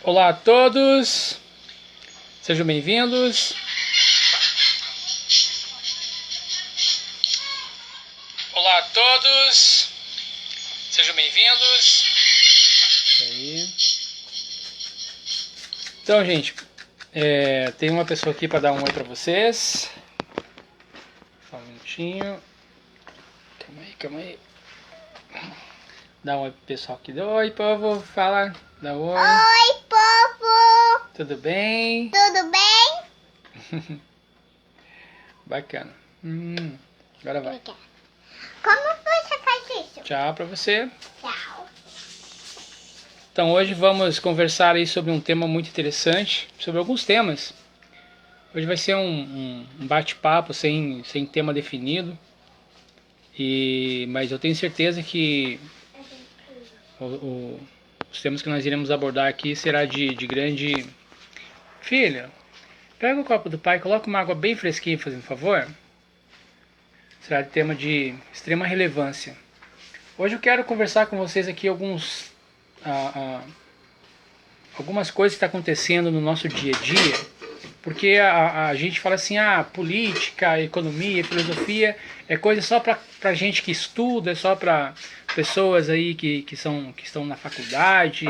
Olá a todos, sejam bem-vindos. Olá a todos, sejam bem-vindos. Isso aí. Então, gente, tem uma pessoa aqui para dar um oi para vocês. Só um minutinho. Calma aí. Dá um oi pro pessoal aqui. Oi, povo. Fala. Dá um oi. Oi, povo! Tudo bem? Tudo bem? Bacana. Agora vai. Como você faz isso? Tchau pra você. Tchau. Então hoje vamos conversar aí sobre um tema muito interessante, sobre alguns temas. Hoje vai ser um bate-papo sem tema definido, mas eu tenho certeza que os temas que nós iremos abordar aqui será de grande... Filha, pega o copo do pai, coloca uma água bem fresquinha, fazendo favor. Será de tema de extrema relevância. Hoje eu quero conversar com vocês aqui algumas coisas que estão acontecendo no nosso dia a dia, porque a gente fala assim, política, economia, filosofia é coisa só para gente que estuda, é só para pessoas aí que estão na faculdade,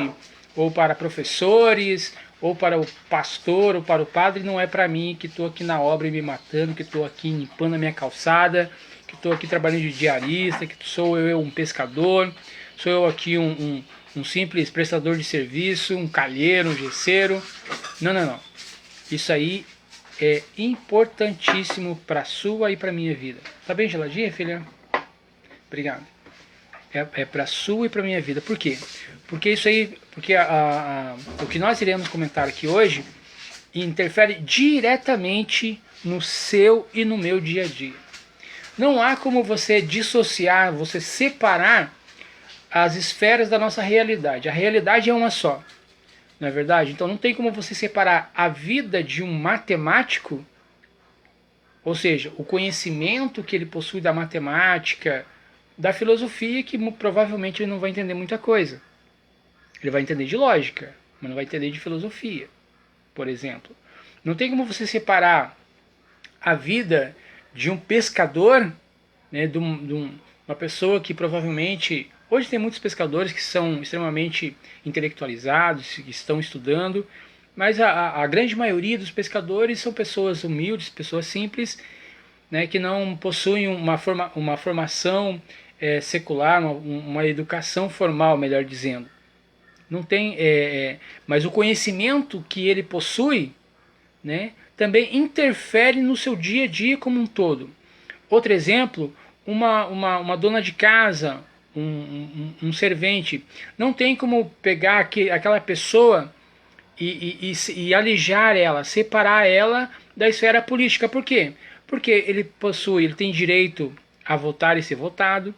ou para professores, ou para o pastor, ou para o padre. Não é para mim, que estou aqui na obra e me matando, que estou aqui limpando a minha calçada, que estou aqui trabalhando de diarista, que sou eu um pescador, sou eu aqui um simples prestador de serviço, um calheiro, um gesseiro. Não. Isso aí é importantíssimo para a sua e para a minha vida. Tá bem geladinha, filha? Obrigado. É para a sua e para a minha vida. Por quê? Porque isso aí, o que nós iremos comentar aqui hoje interfere diretamente no seu e no meu dia a dia. Não há como você dissociar, você separar as esferas da nossa realidade. A realidade é uma só, não é verdade? Então não tem como você separar a vida de um matemático, ou seja, o conhecimento que ele possui da matemática, da filosofia, que provavelmente ele não vai entender muita coisa. Ele vai entender de lógica, mas não vai entender de filosofia, por exemplo. Não tem como você separar a vida de um pescador, né, de uma pessoa que provavelmente... Hoje tem muitos pescadores que são extremamente intelectualizados, que estão estudando, mas a grande maioria dos pescadores são pessoas humildes, pessoas simples, né, que não possuem uma formação secular, uma educação formal, melhor dizendo. Não tem, mas o conhecimento que ele possui, né, também interfere no seu dia a dia como um todo. Outro exemplo, uma dona de casa, um servente, não tem como pegar aquela pessoa e alijar ela, separar ela da esfera política. Por quê? Porque ele tem direito a votar e ser votado,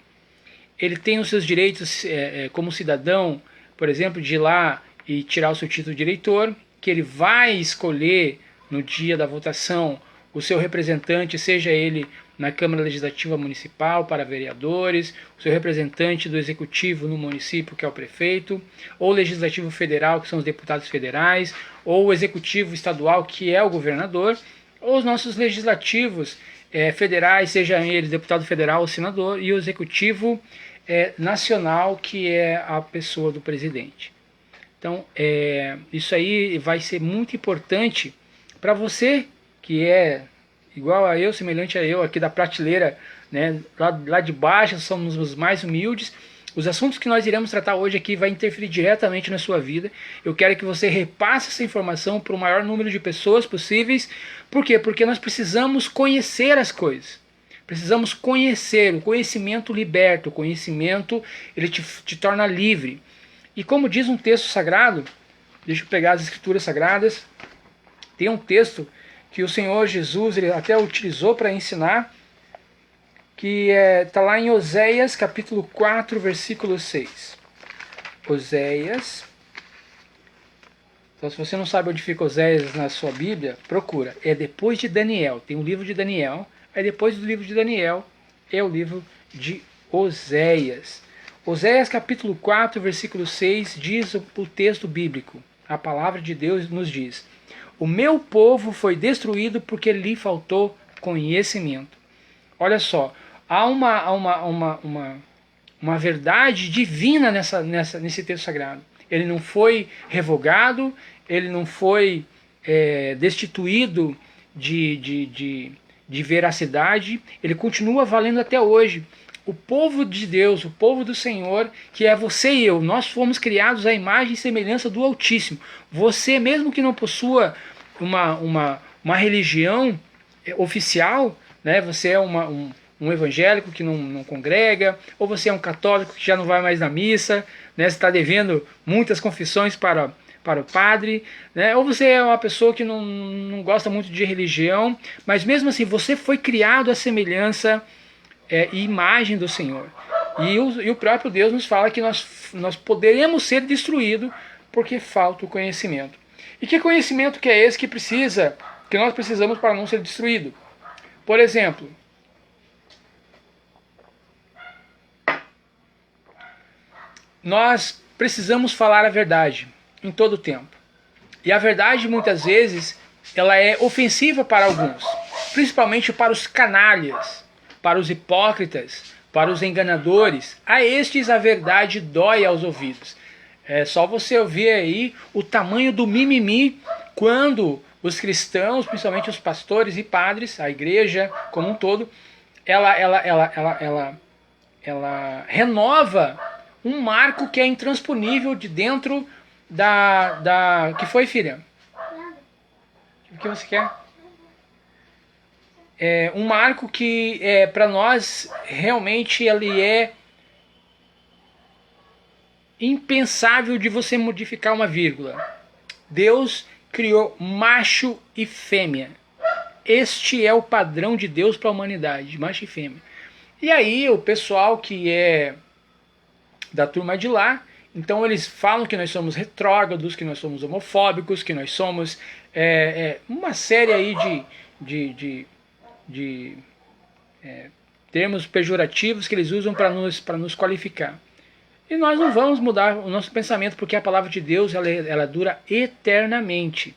ele tem os seus direitos como cidadão, por exemplo, de ir lá e tirar o seu título de eleitor, que ele vai escolher no dia da votação o seu representante, seja ele na Câmara Legislativa Municipal para vereadores, o seu representante do Executivo no município, que é o prefeito, ou Legislativo Federal, que são os deputados federais, ou o Executivo Estadual, que é o governador, ou os nossos legislativos federais, seja ele deputado federal ou senador, e o Executivo nacional, que é a pessoa do presidente. Então, isso aí vai ser muito importante para você, que é igual a eu, semelhante a eu, aqui da prateleira, né, lá de baixo, somos os mais humildes. Os assuntos que nós iremos tratar hoje aqui vai interferir diretamente na sua vida. Eu quero que você repasse essa informação para o maior número de pessoas possíveis. Por quê? Porque nós precisamos conhecer as coisas. Precisamos conhecer. O conhecimento liberta, o conhecimento ele te torna livre. E como diz um texto sagrado, deixa eu pegar as escrituras sagradas, tem um texto que o Senhor Jesus ele até utilizou para ensinar, que está lá em Oséias, capítulo 4, versículo 6. Oséias. Então, se você não sabe onde fica Oséias na sua Bíblia, procura. É depois de Daniel. Tem o livro de Daniel. Aí depois do livro de Daniel é o livro de Oséias. Oséias, capítulo 4, versículo 6, diz o texto bíblico: a palavra de Deus nos diz: o meu povo foi destruído porque lhe faltou conhecimento. Olha só, há uma verdade divina nesse texto sagrado. Ele não foi revogado, ele não foi destituído de veracidade, ele continua valendo até hoje. O povo de Deus, o povo do Senhor, que é você e eu, nós fomos criados à imagem e semelhança do Altíssimo. Você, mesmo que não possua uma religião oficial, né, você é um evangélico que não congrega, ou você é um católico que já não vai mais na missa, né, você está devendo muitas confissões para o padre, né, ou você é uma pessoa que não gosta muito de religião, mas mesmo assim você foi criado à semelhança e imagem do Senhor. E o próprio Deus nos fala que nós poderemos ser destruídos porque falta o conhecimento. E que conhecimento que é esse que nós precisamos para não ser destruído? Por exemplo, nós precisamos falar a verdade em todo o tempo. E a verdade, muitas vezes, ela é ofensiva para alguns, principalmente para os canalhas, para os hipócritas, para os enganadores. A estes a verdade dói aos ouvidos. É só você ouvir aí o tamanho do mimimi quando os cristãos, principalmente os pastores e padres, a igreja como um todo, ela renova um marco que é intransponível de dentro da... Que foi, filha? O que você quer? É um marco que para nós realmente ele é impensável de você modificar uma vírgula. Deus criou macho e fêmea. Este é o padrão de Deus para a humanidade, macho e fêmea. E aí o pessoal que é da turma de lá, então eles falam que nós somos retrógrados, que nós somos homofóbicos, que nós somos uma série aí de termos pejorativos que eles usam para nos qualificar. E nós não vamos mudar o nosso pensamento, porque a palavra de Deus ela dura eternamente.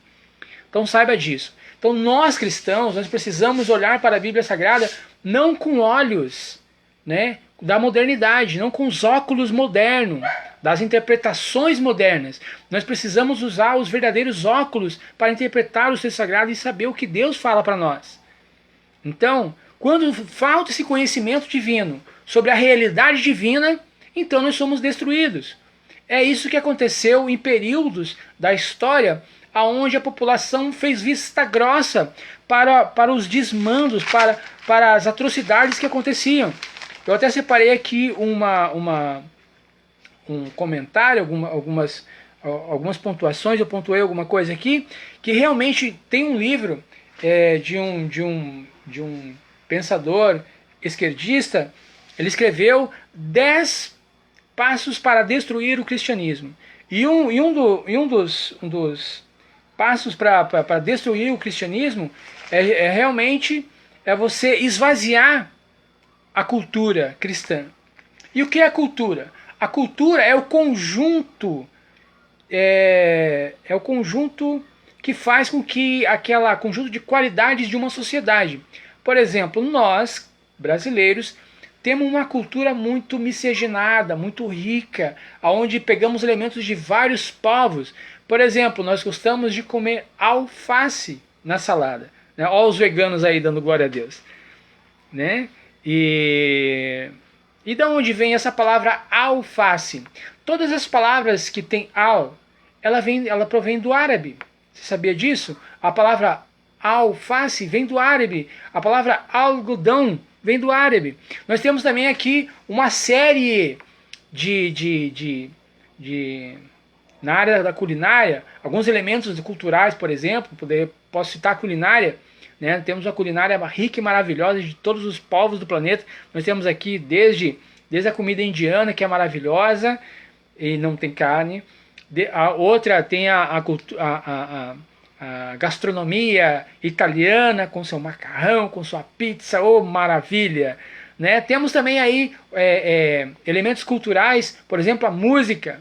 Então saiba disso. Então nós cristãos, nós precisamos olhar para a Bíblia Sagrada não com olhos, né, da modernidade, não com os óculos modernos, das interpretações modernas. Nós precisamos usar os verdadeiros óculos para interpretar o texto sagrado e saber o que Deus fala para nós. Então, quando falta esse conhecimento divino sobre a realidade divina, então nós somos destruídos. É isso que aconteceu em períodos da história onde a população fez vista grossa para os desmandos, para as atrocidades que aconteciam. Eu até separei aqui um comentário, algumas pontuações, eu pontuei alguma coisa aqui, que realmente tem um livro de um pensador esquerdista. Ele escreveu 10 passos para destruir o cristianismo. E um dos passos para destruir o cristianismo realmente você esvaziar a cultura cristã. E o que é a cultura? A cultura é o conjunto o conjunto que faz com que aquele conjunto de qualidades de uma sociedade. Por exemplo, nós, brasileiros, temos uma cultura muito miscigenada, muito rica, onde pegamos elementos de vários povos. Por exemplo, nós gostamos de comer alface na salada. Né? Olha os veganos aí dando glória a Deus. Né? E de onde vem essa palavra alface? Todas as palavras que tem al, ela provém do árabe. Você sabia disso? A palavra alface vem do árabe. A palavra algodão vem do árabe. Nós temos também aqui uma série na área da culinária, alguns elementos culturais, por exemplo, posso citar a culinária, né? Temos uma culinária rica e maravilhosa de todos os povos do planeta. Nós temos aqui desde a comida indiana, que é maravilhosa e não tem carne. A outra tem a gastronomia italiana, com seu macarrão, com sua pizza, oh maravilha! Né? Temos também aí elementos culturais, por exemplo, a música.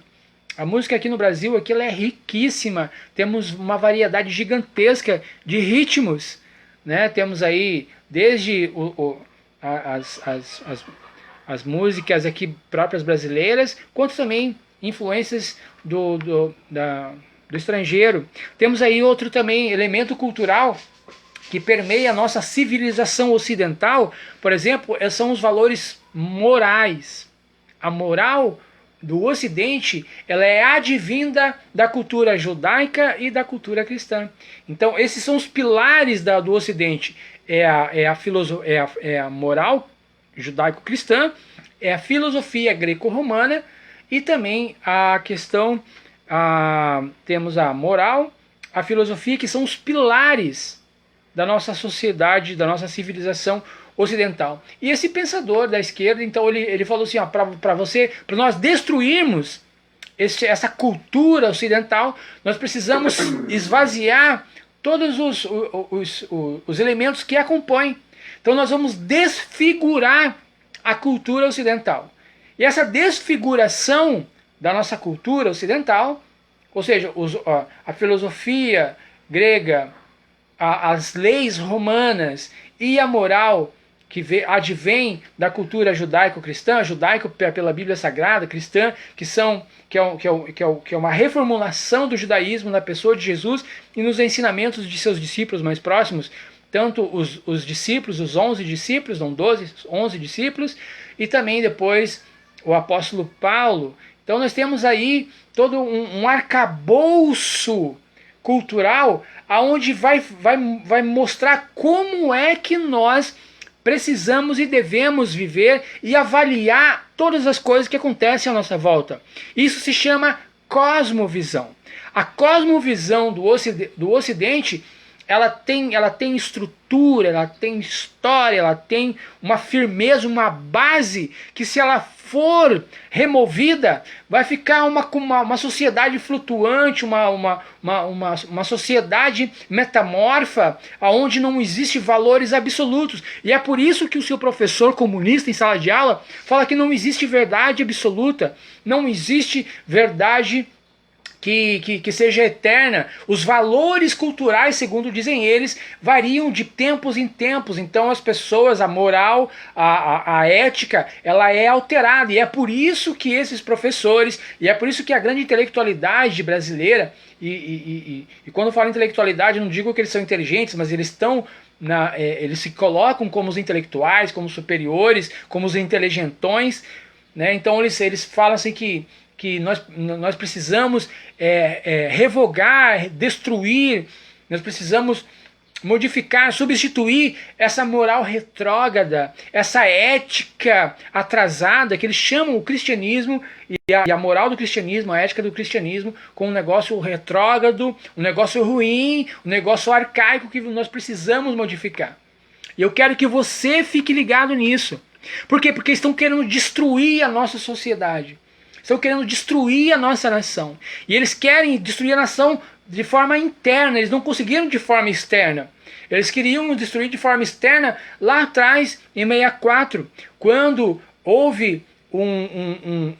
A música aqui no Brasil aqui, ela é riquíssima. Temos uma variedade gigantesca de ritmos, né? Temos aí desde as músicas aqui próprias brasileiras, quanto também influências do estrangeiro. Temos aí outro também elemento cultural que permeia a nossa civilização ocidental, por exemplo, são os valores morais. A moral do Ocidente, ela é advinda da cultura judaica e da cultura cristã. Então, esses são os pilares do Ocidente. É a moral judaico-cristã, é a filosofia greco-romana e também a questão, temos a moral, a filosofia, que são os pilares da nossa sociedade, da nossa civilização ocidental. E esse pensador da esquerda, então, ele falou assim, para nós destruirmos essa cultura ocidental, nós precisamos esvaziar todos os elementos que a compõem. Então nós vamos desfigurar a cultura ocidental. E essa desfiguração da nossa cultura ocidental, ou seja, a filosofia grega, as leis romanas e a moral que advém da cultura judaico-cristã, judaico pela Bíblia Sagrada, cristã, que é uma reformulação do judaísmo na pessoa de Jesus e nos ensinamentos de seus discípulos mais próximos, tanto os discípulos, os 11 discípulos, não 12, 11 discípulos, e também depois o apóstolo Paulo. Então nós temos aí todo um arcabouço cultural aonde vai mostrar como é que nós precisamos e devemos viver e avaliar todas as coisas que acontecem à nossa volta. Isso se chama cosmovisão. A cosmovisão do Ocidente, ela tem estrutura, ela tem história, ela tem uma firmeza, uma base que, se ela for removida, vai ficar uma sociedade flutuante, uma sociedade metamorfa, onde não existe valores absolutos. E é por isso que o seu professor comunista em sala de aula fala que não existe verdade absoluta, não existe verdade que seja eterna. Os valores culturais, segundo dizem eles, variam de tempos em tempos. Então as pessoas, a moral, a ética, ela é alterada. E é por isso que esses professores, e é por isso que a grande intelectualidade brasileira, e quando eu falo intelectualidade, eu não digo que eles são inteligentes, mas eles estão eles se colocam como os intelectuais, como os superiores, como os inteligentões, né? Então eles falam assim que nós precisamos revogar, destruir, nós precisamos modificar, substituir essa moral retrógrada, essa ética atrasada, que eles chamam o cristianismo e a moral do cristianismo, a ética do cristianismo, com um negócio retrógrado, um negócio ruim, um negócio arcaico que nós precisamos modificar. E eu quero que você fique ligado nisso. Por quê? Porque estão querendo destruir a nossa sociedade. Estão querendo destruir a nossa nação. E eles querem destruir a nação de forma interna. Eles não conseguiram de forma externa. Eles queriam destruir de forma externa lá atrás, em 64, quando houve um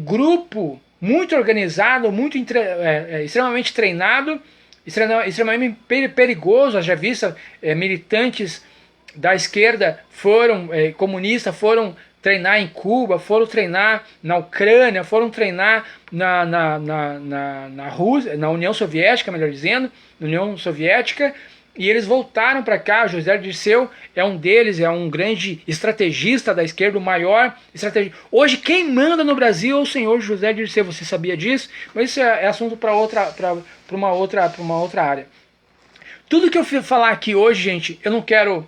grupo muito organizado, muito extremamente treinado, extremamente perigoso. Já visto militantes da esquerda comunista foram treinar em Cuba, foram treinar na Ucrânia, foram treinar na Rússia, na União Soviética, melhor dizendo, na União Soviética, e eles voltaram para cá. José Dirceu é um deles, é um grande estrategista da esquerda, o maior estrategista. Hoje quem manda no Brasil é o senhor José Dirceu, você sabia disso? Mas isso é assunto para uma outra área. Tudo que eu falar aqui hoje, gente, eu não quero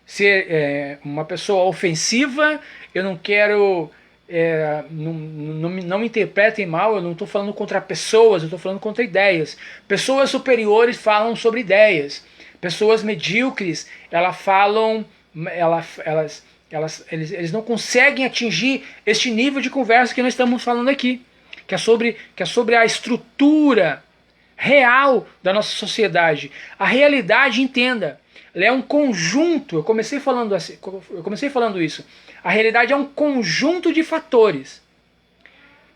ser uma pessoa ofensiva, eu não quero, não me interpretem mal, eu não estou falando contra pessoas, eu estou falando contra ideias. Pessoas superiores falam sobre ideias, pessoas medíocres, eles não conseguem atingir este nível de conversa que nós estamos falando aqui, que é sobre a estrutura real da nossa sociedade. A realidade, entenda, ela é um conjunto, eu comecei falando isso. A realidade é um conjunto de fatores.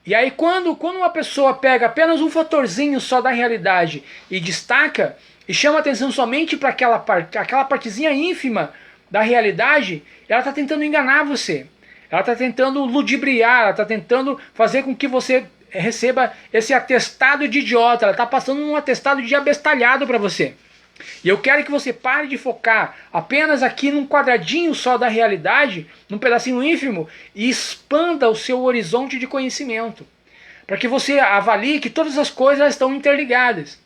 E aí quando uma pessoa pega apenas um fatorzinho só da realidade e destaca e chama atenção somente para aquela partezinha ínfima da realidade, ela está tentando enganar você. Ela está tentando ludibriar, ela está tentando fazer com que você receba esse atestado de idiota. Ela está passando um atestado de abestalhado para você. E eu quero que você pare de focar apenas aqui num quadradinho só da realidade, num pedacinho ínfimo, e expanda o seu horizonte de conhecimento. Para que você avalie que todas as coisas estão interligadas.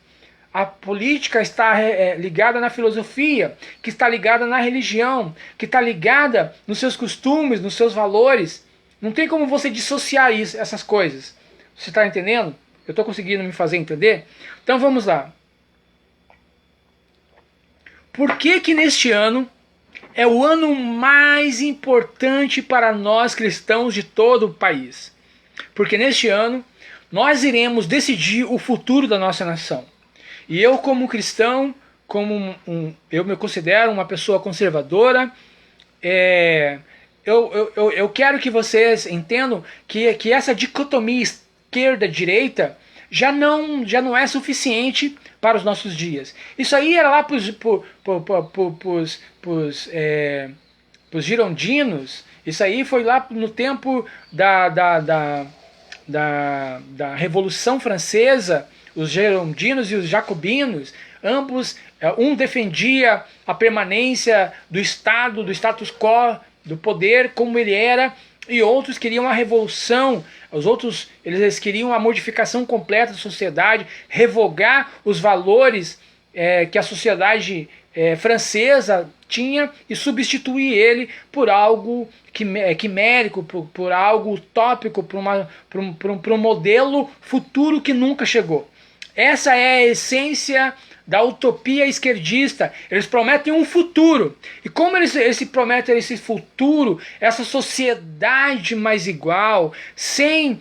A política está ligada na filosofia, que está ligada na religião, que está ligada nos seus costumes, nos seus valores. Não tem como você dissociar essas coisas. Você está entendendo? Eu estou conseguindo me fazer entender? Então vamos lá. Por que neste ano é o ano mais importante para nós cristãos de todo o país? Porque neste ano nós iremos decidir o futuro da nossa nação. E eu, como cristão, eu me considero uma pessoa conservadora, eu quero que vocês entendam que essa dicotomia esquerda-direita já não é suficiente para os nossos dias. Isso aí era lá para os girondinos, isso aí foi lá no tempo da Revolução Francesa, os girondinos e os jacobinos, ambos, um defendia a permanência do Estado, do status quo, do poder como ele era, e outros queriam a revolução. Os outros, eles queriam a modificação completa da sociedade, revogar os valores que a sociedade francesa tinha e substituir ele por algo quimérico, por algo utópico, por um modelo futuro que nunca chegou. Essa é a essência da utopia esquerdista. Eles prometem um futuro. E como eles prometem esse futuro, essa sociedade mais igual, sem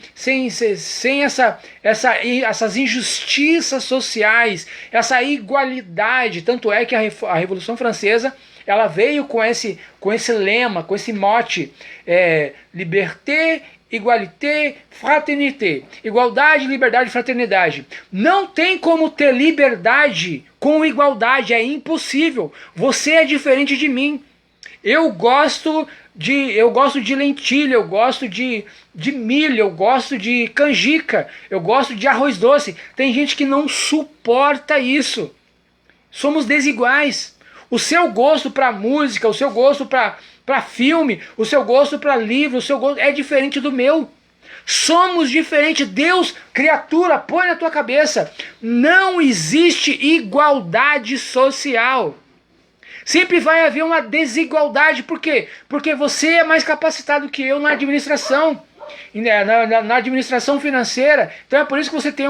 essas injustiças sociais, essa igualdade, tanto é que a Revolução Francesa ela veio com esse lema, com esse mote, liberté, igualité, fraternité. Igualdade, liberdade e fraternidade. Não tem como ter liberdade com igualdade, é impossível. Você é diferente de mim. Eu gosto de lentilha, eu gosto de milho, eu gosto de canjica, eu gosto de arroz doce. Tem gente que não suporta isso. Somos desiguais. O seu gosto para música, o seu gosto para filme, o seu gosto para livro, o seu gosto é diferente do meu. Somos diferentes. Deus, criatura, põe na tua cabeça. Não existe igualdade social. Sempre vai haver uma desigualdade. Por quê? Porque você é mais capacitado que eu na administração. Na administração financeira. Então é por isso que você tem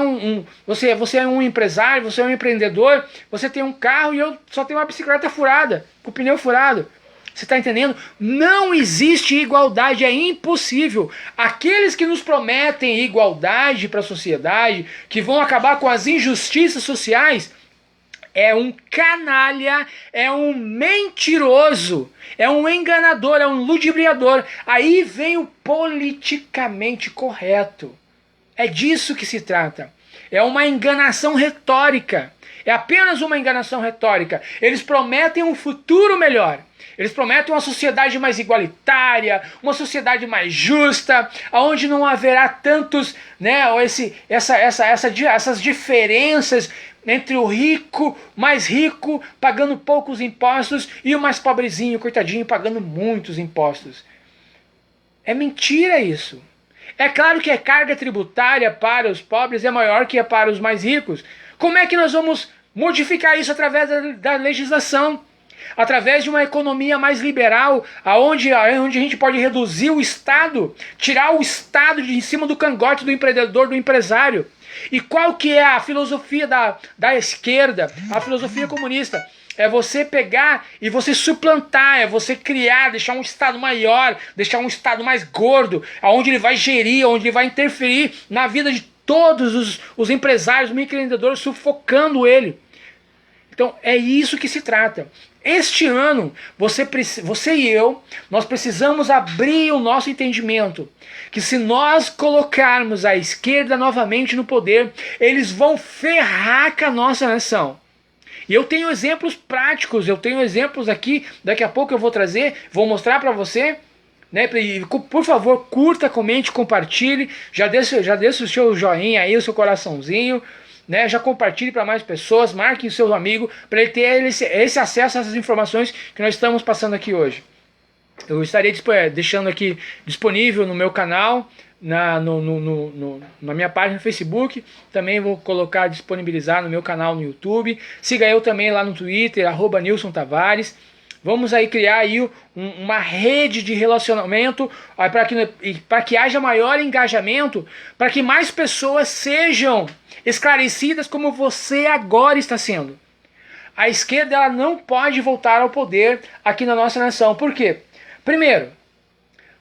você é um empresário, você é um empreendedor, você tem um carro e eu só tenho uma bicicleta furada, com o pneu furado. Você está entendendo? Não existe igualdade, é impossível. Aqueles que nos prometem igualdade para a sociedade, que vão acabar com as injustiças sociais, é um canalha, é um mentiroso, é um enganador, é um ludibriador. Aí vem o politicamente correto. É disso que se trata. É uma enganação retórica. É apenas uma enganação retórica. Eles prometem um futuro melhor. Eles prometem uma sociedade mais igualitária, uma sociedade mais justa, onde não haverá tantos, essas diferenças entre o rico, mais rico, pagando poucos impostos, e o mais pobrezinho, coitadinho, pagando muitos impostos. É mentira isso. É claro que a carga tributária para os pobres é maior que para os mais ricos. Como é que nós vamos modificar isso através da legislação? Através de uma economia mais liberal, onde a gente pode reduzir o Estado, tirar o Estado de em cima do cangote do empreendedor, do empresário. E qual que é a filosofia da esquerda, a filosofia comunista? É você pegar e você suplantar, é você criar, deixar um Estado maior, deixar um Estado mais gordo, onde ele vai gerir, onde ele vai interferir na vida de todos os empresários, microempreendedores sufocando ele. Então é isso que se trata. Este ano, você e eu, nós precisamos abrir o nosso entendimento. Que se nós colocarmos a esquerda novamente no poder, eles vão ferrar com a nossa nação. E eu tenho exemplos práticos, eu tenho exemplos aqui, daqui a pouco eu vou trazer, vou mostrar para você. Né? E, por favor, curta, comente, compartilhe, já deixa o seu joinha aí, o seu coraçãozinho, né? Já compartilhe para mais pessoas, marque o seu amigo, para ele ter esse acesso a essas informações que nós estamos passando aqui hoje. Eu estarei deixando aqui disponível no meu canal, na minha página no Facebook, também vou colocar, disponibilizar no meu canal no YouTube. Siga eu também lá no Twitter, @NilsonTavares. Vamos aí criar aí uma rede de relacionamento para que haja maior engajamento, para que mais pessoas sejam esclarecidas como você agora está sendo. A esquerda ela não pode voltar ao poder aqui na nossa nação. Por quê? Primeiro,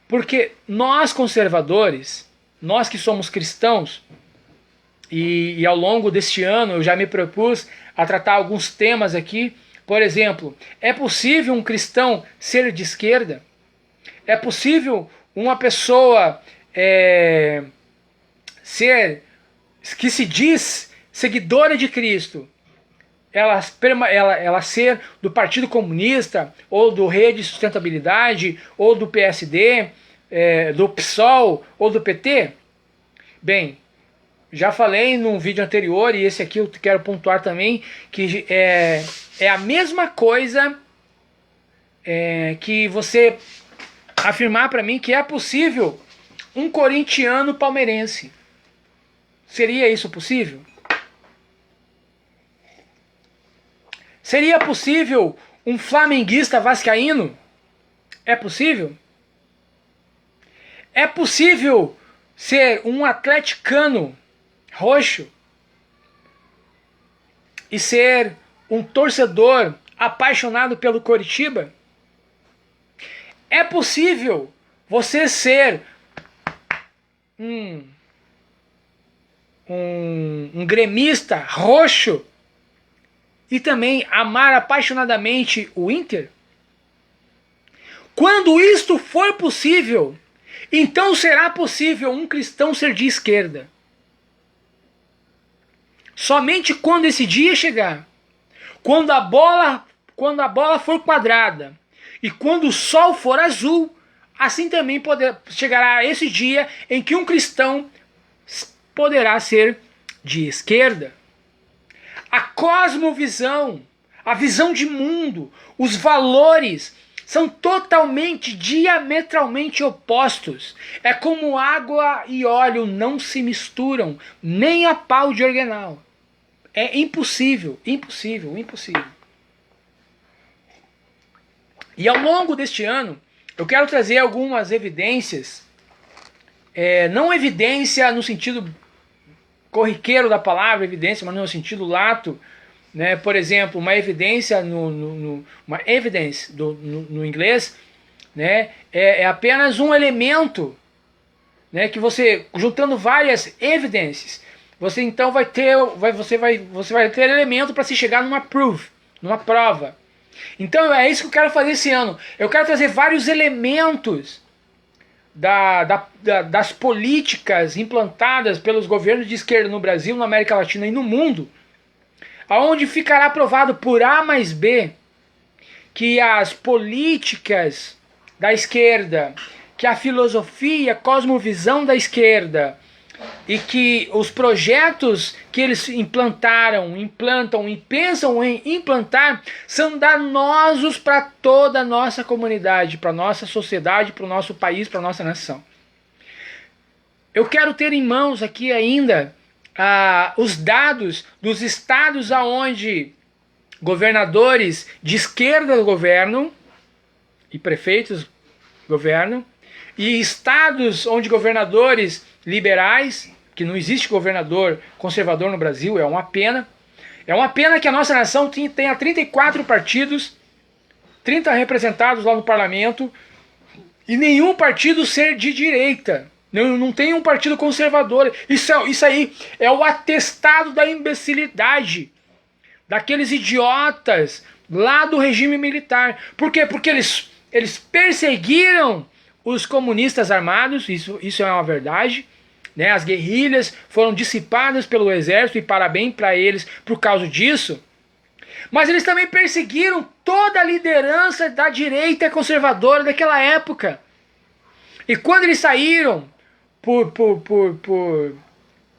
porque nós conservadores, nós que somos cristãos, e ao longo deste ano eu já me propus a tratar alguns temas aqui. Por exemplo, é possível um cristão ser de esquerda? É possível uma pessoa que se diz seguidora de Cristo, ela ser do Partido Comunista, ou do Rede Sustentabilidade, ou do PSD, do PSOL, ou do PT? Bem, já falei num vídeo anterior, e esse aqui eu quero pontuar também, que é a mesma coisa que você afirmar para mim que é possível um corintiano palmeirense. Seria isso possível? Seria possível um flamenguista vascaíno? É possível? É possível ser um atleticano roxo e ser um torcedor apaixonado pelo Coritiba? É possível você ser um gremista roxo e também amar apaixonadamente o Inter? Quando isto for possível, então será possível um cristão ser de esquerda. Somente quando esse dia chegar, quando a bola for quadrada e quando o sol for azul, assim também chegará esse dia em que um cristão poderá ser de esquerda. A cosmovisão, a visão de mundo, os valores são totalmente, diametralmente opostos. É como água e óleo não se misturam, nem a pau de organal. É impossível, impossível, impossível. E ao longo deste ano, eu quero trazer algumas evidências, não evidência no sentido corriqueiro da palavra, evidência, mas no sentido lato, né? Por exemplo, uma evidência uma evidence no inglês, né? É apenas um elemento, né? Que você, juntando várias evidências, você então vai ter elemento para se chegar numa proof, numa prova. Então é isso que eu quero fazer esse ano. Eu quero trazer vários elementos das políticas implantadas pelos governos de esquerda no Brasil, na América Latina e no mundo, aonde ficará provado por A mais B que as políticas da esquerda, que a filosofia, a cosmovisão da esquerda e que os projetos que eles implantam e pensam em implantar são danosos para toda a nossa comunidade, para a nossa sociedade, para o nosso país, para a nossa nação. Eu quero ter em mãos aqui ainda os dados dos estados aonde governadores de esquerda governam e prefeitos governam, e estados onde governadores liberais, que não existe governador conservador no Brasil, é uma pena. É uma pena que a nossa nação tenha 34 partidos, 30 representados lá no parlamento, e nenhum partido ser de direita. Não tem um partido conservador. Isso aí é o atestado da imbecilidade daqueles idiotas lá do regime militar. Por quê? Porque eles perseguiram os comunistas armados, isso é uma verdade, né? As guerrilhas foram dissipadas pelo exército, e parabéns para eles por causa disso. Mas eles também perseguiram toda a liderança da direita conservadora daquela época. E quando eles saíram,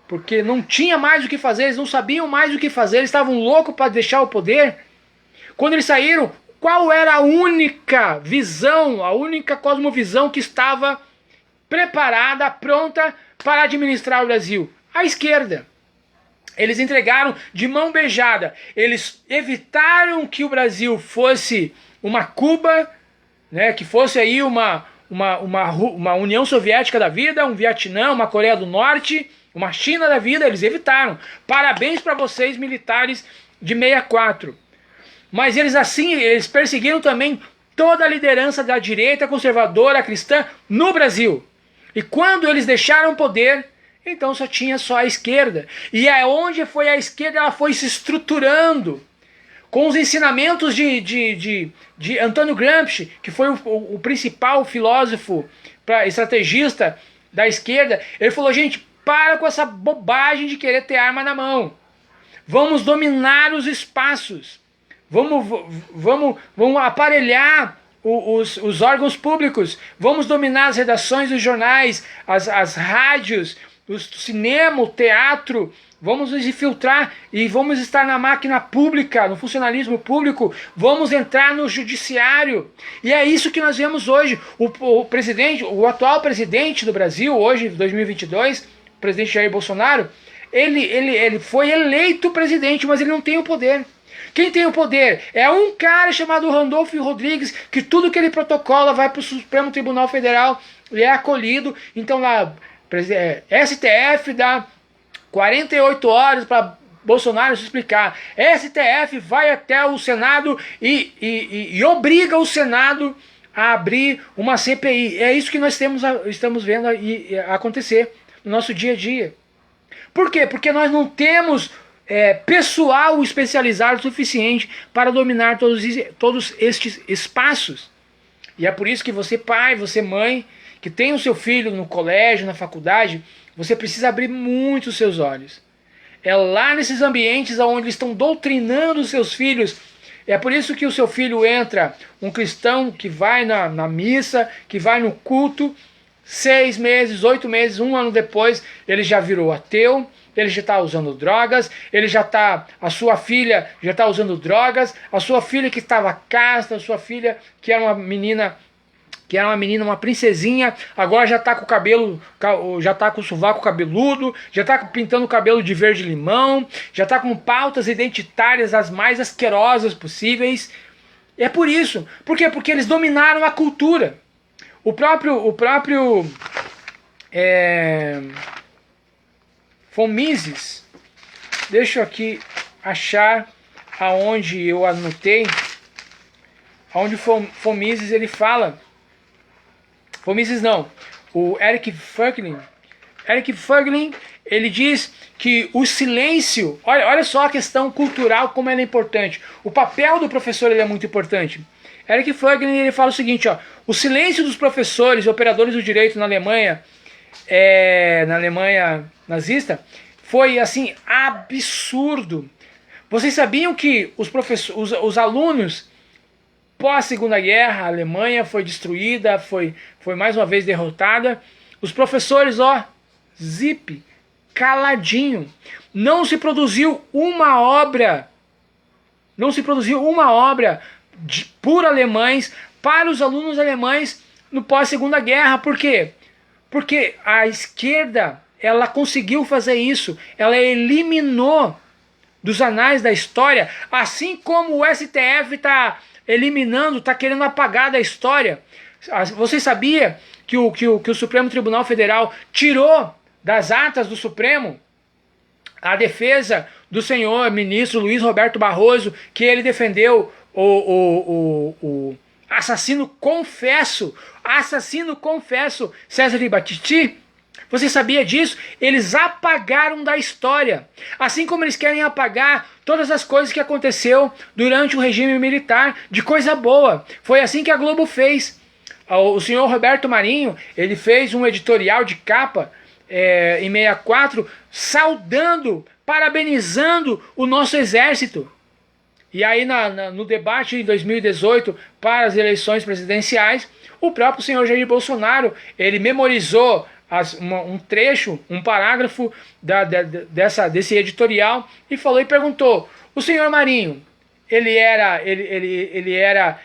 porque não tinha mais o que fazer, eles não sabiam mais o que fazer, eles estavam loucos para deixar o poder. Quando eles saíram, qual era a única visão, a única cosmovisão que estava preparada, pronta para administrar o Brasil? A esquerda. Eles entregaram de mão beijada. Eles evitaram que o Brasil fosse uma Cuba, né, que fosse aí uma União Soviética da vida, um Vietnã, uma Coreia do Norte, uma China da vida. Eles evitaram. Parabéns para vocês, militares de 64. Mas eles perseguiram também toda a liderança da direita conservadora cristã no Brasil. E quando eles deixaram o poder, então tinha só a esquerda. E aonde foi a esquerda, ela foi se estruturando com os ensinamentos de Antônio Gramsci, que foi o principal filósofo, estrategista da esquerda. Ele falou: gente, para com essa bobagem de querer ter arma na mão. Vamos dominar os espaços. Vamos aparelhar os órgãos públicos. Vamos dominar as redações dos jornais, as rádios, o cinema, o teatro. Vamos nos infiltrar e vamos estar na máquina pública, no funcionalismo público. Vamos entrar no judiciário. E é isso que nós vemos hoje. O atual presidente do Brasil, hoje, 2022, o presidente Jair Bolsonaro, ele foi eleito presidente, mas ele não tem o poder. Quem tem o poder é um cara chamado Randolfo Rodrigues, que tudo que ele protocola vai para o Supremo Tribunal Federal e é acolhido. Então lá, STF dá 48 horas para Bolsonaro se explicar. STF vai até o Senado e obriga o Senado a abrir uma CPI. É isso que nós estamos vendo acontecer no nosso dia a dia. Por quê? Porque nós não temos pessoal especializado suficiente para dominar todos estes espaços. E é por isso que você, pai, você, mãe, que tem o seu filho no colégio, na faculdade, você precisa abrir muito os seus olhos. É lá nesses ambientes onde eles estão doutrinando os seus filhos. É por isso que o seu filho entra, um cristão que vai na missa, que vai no culto, 6 meses, 8 meses, 1 ano depois, ele já virou ateu, ele já está usando drogas, a sua filha já está usando drogas, a sua filha que estava casta, a sua filha que era uma menina, uma princesinha, agora já está com o cabelo, já está com o sovaco cabeludo, já está pintando o cabelo de verde limão, já está com pautas identitárias as mais asquerosas possíveis. É por isso. Por quê? Porque eles dominaram a cultura. O próprio von Mises, deixa eu aqui achar aonde eu anotei, aonde von Mises ele fala. Von Mises não, o Eric Voegelin, ele diz que o silêncio, olha só a questão cultural, como ela é importante. O papel do professor ele é muito importante. Eric Voegelin ele fala o seguinte, o silêncio dos professores e operadores do direito na Alemanha nazista, foi assim absurdo. Vocês sabiam que os alunos pós Segunda Guerra, a Alemanha foi destruída, foi mais uma vez derrotada. Os professores, zip, caladinho. Não se produziu uma obra por alemães, para os alunos alemães no pós Segunda Guerra. Por quê? Porque a esquerda, ela conseguiu fazer isso. Ela eliminou dos anais da história, assim como o STF está eliminando, está querendo apagar da história. Você sabia que o Supremo Tribunal Federal tirou das atas do Supremo a defesa do senhor ministro Luiz Roberto Barroso, que ele defendeu o assassino confesso César Battisti? Você sabia disso? Eles apagaram da história. Assim como eles querem apagar todas as coisas que aconteceu durante o regime militar, de coisa boa. Foi assim que a Globo fez. O senhor Roberto Marinho, ele fez um editorial de capa em 64, saudando, parabenizando o nosso exército. E aí no debate em 2018 para as eleições presidenciais, o próprio senhor Jair Bolsonaro, ele memorizou um trecho, um parágrafo desse editorial e falou e perguntou: o senhor Marinho, ele era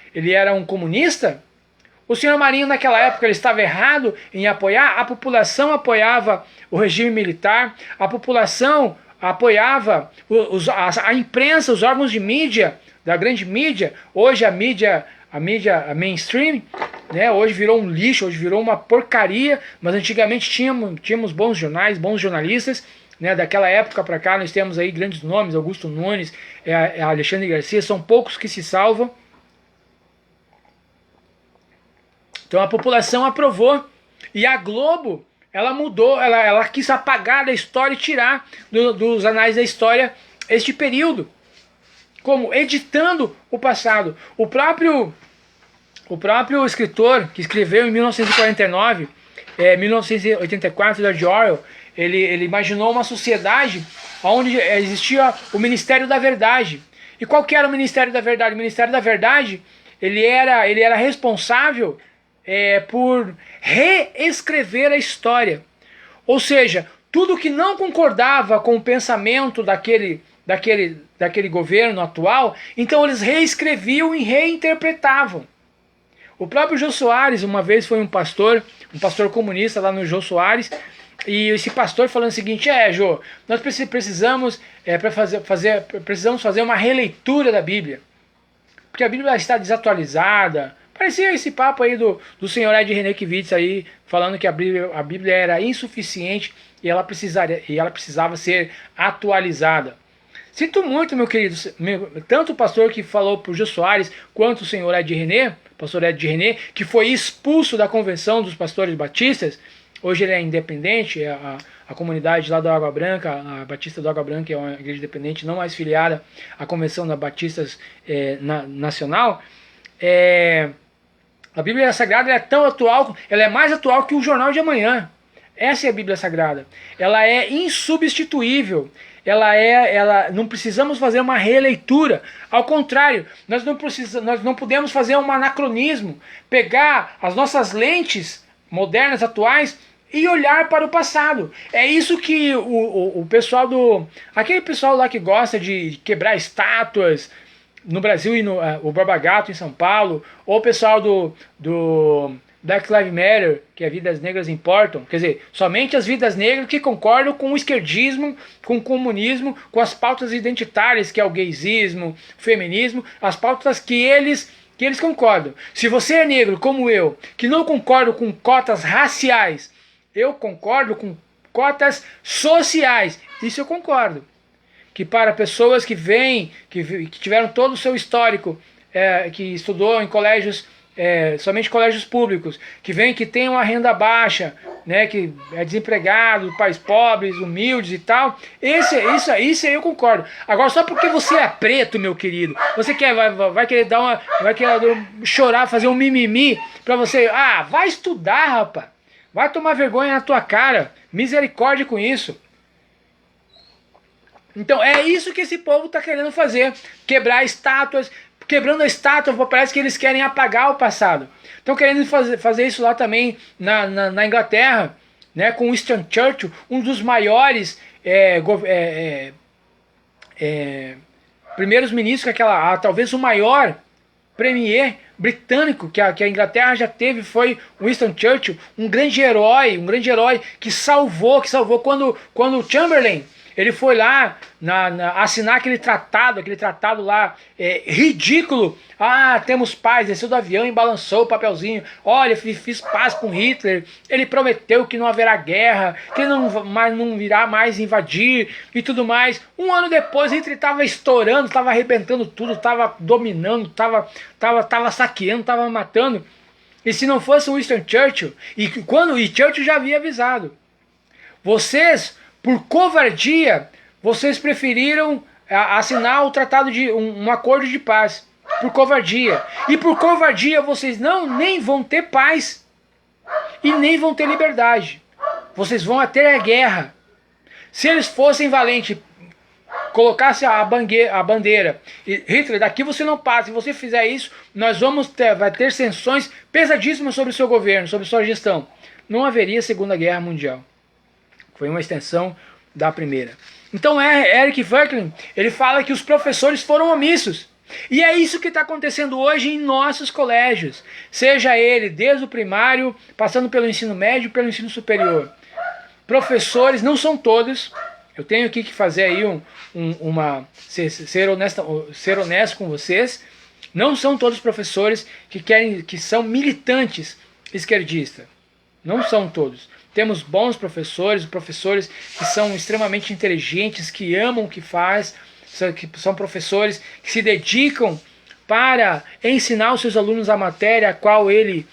um comunista? O senhor Marinho naquela época ele estava errado em apoiar? A população apoiava o regime militar, a população apoiava a imprensa, os órgãos de mídia, da grande mídia. Hoje a mídia mainstream, né, hoje virou um lixo, hoje virou uma porcaria, mas antigamente tínhamos bons jornais, bons jornalistas, né, daquela época para cá nós temos aí grandes nomes, Augusto Nunes, Alexandre Garcia, são poucos que se salvam. Então a população aprovou, e a Globo, ela mudou, ela quis apagar da história e tirar dos anais da história este período, como editando o passado. O próprio escritor que escreveu em 1949, 1984, George Orwell, ele imaginou uma sociedade onde existia o Ministério da Verdade. E qual que era o Ministério da Verdade? O Ministério da Verdade, ele era responsável por reescrever a história. Ou seja, tudo que não concordava com o pensamento daquele governo atual, então eles reescreviam e reinterpretavam. O próprio Jô Soares, uma vez foi um pastor comunista lá no Jô Soares, e esse pastor falando o seguinte: Jô, nós precisamos fazer uma releitura da Bíblia, porque a Bíblia está desatualizada. Parecia esse papo aí do senhor Ed Renekiewicz aí, falando que a Bíblia era insuficiente e ela precisava ser atualizada. Sinto muito, meu querido, tanto o pastor que falou por Jô Soares, quanto o senhor pastor Ed René, que foi expulso da convenção dos pastores batistas. Hoje ele é independente, a comunidade lá da Água Branca, a Batista da Água Branca é uma igreja independente, não mais filiada à convenção da Batistas nacional. A Bíblia Sagrada é tão atual, ela é mais atual que o Jornal de Amanhã. Essa é a Bíblia Sagrada. Ela é insubstituível. Ela não precisamos fazer uma releitura. Ao contrário, nós não podemos fazer um anacronismo, pegar as nossas lentes modernas, atuais, e olhar para o passado. É isso que o pessoal aquele pessoal lá que gosta de quebrar estátuas no Brasil, e o Borba Gato em São Paulo, ou o pessoal do Black Lives Matter, que as vidas negras importam, quer dizer, somente as vidas negras que concordam com o esquerdismo, com o comunismo, com as pautas identitárias, que é o gaysismo, o feminismo, as pautas que eles concordam. Se você é negro como eu, que não concordo com cotas raciais, eu concordo com cotas sociais, isso eu concordo. Que para pessoas que tiveram todo o seu histórico, que estudou em colégios, somente colégios públicos, que tem uma renda baixa, né, que é desempregado, pais pobres, humildes e tal, isso aí eu concordo. Agora, só porque você é preto, meu querido, você vai querer chorar, fazer um mimimi pra você, vai estudar, rapaz, vai tomar vergonha na tua cara, misericórdia com isso. Então é isso que esse povo está querendo fazer, quebrar estátuas. Quebrando a estátua, parece que eles querem apagar o passado. Estão querendo fazer isso lá também na Inglaterra, né, com Winston Churchill, um dos maiores primeiros ministros, talvez o maior premier britânico que a Inglaterra já teve foi Winston Churchill, um grande herói que salvou quando o Chamberlain ele foi lá assinar aquele tratado lá ridículo. Temos paz, desceu do avião e balançou o papelzinho. Olha, fiz paz com Hitler. Ele prometeu que não haverá guerra, que ele não virá mais invadir e tudo mais. Um ano depois, Hitler estava estourando, estava arrebentando tudo, estava dominando, estava saqueando, estava matando. E se não fosse o Winston Churchill, e Churchill já havia avisado. Vocês, por covardia, vocês preferiram assinar o tratado de um acordo de paz. Por covardia. E por covardia vocês nem vão ter paz. E nem vão ter liberdade. Vocês vão ter a guerra. Se eles fossem valentes, colocasse a bandeira, e Hitler, daqui você não passa, se você fizer isso, vai ter sanções pesadíssimas sobre o seu governo, sobre sua gestão. Não haveria Segunda Guerra Mundial. Foi uma extensão da primeira. Então Eric Voegelin, ele fala que os professores foram omissos. E é isso que está acontecendo hoje em nossos colégios. Seja ele desde o primário, passando pelo ensino médio, pelo ensino superior. Professores, não são todos. Eu tenho aqui que fazer aí ser honesto com vocês. Não são todos professores que são militantes esquerdistas. Não são todos. Temos bons professores que são extremamente inteligentes, que amam o que faz, que são professores que se dedicam para ensinar os seus alunos a matéria a qual ele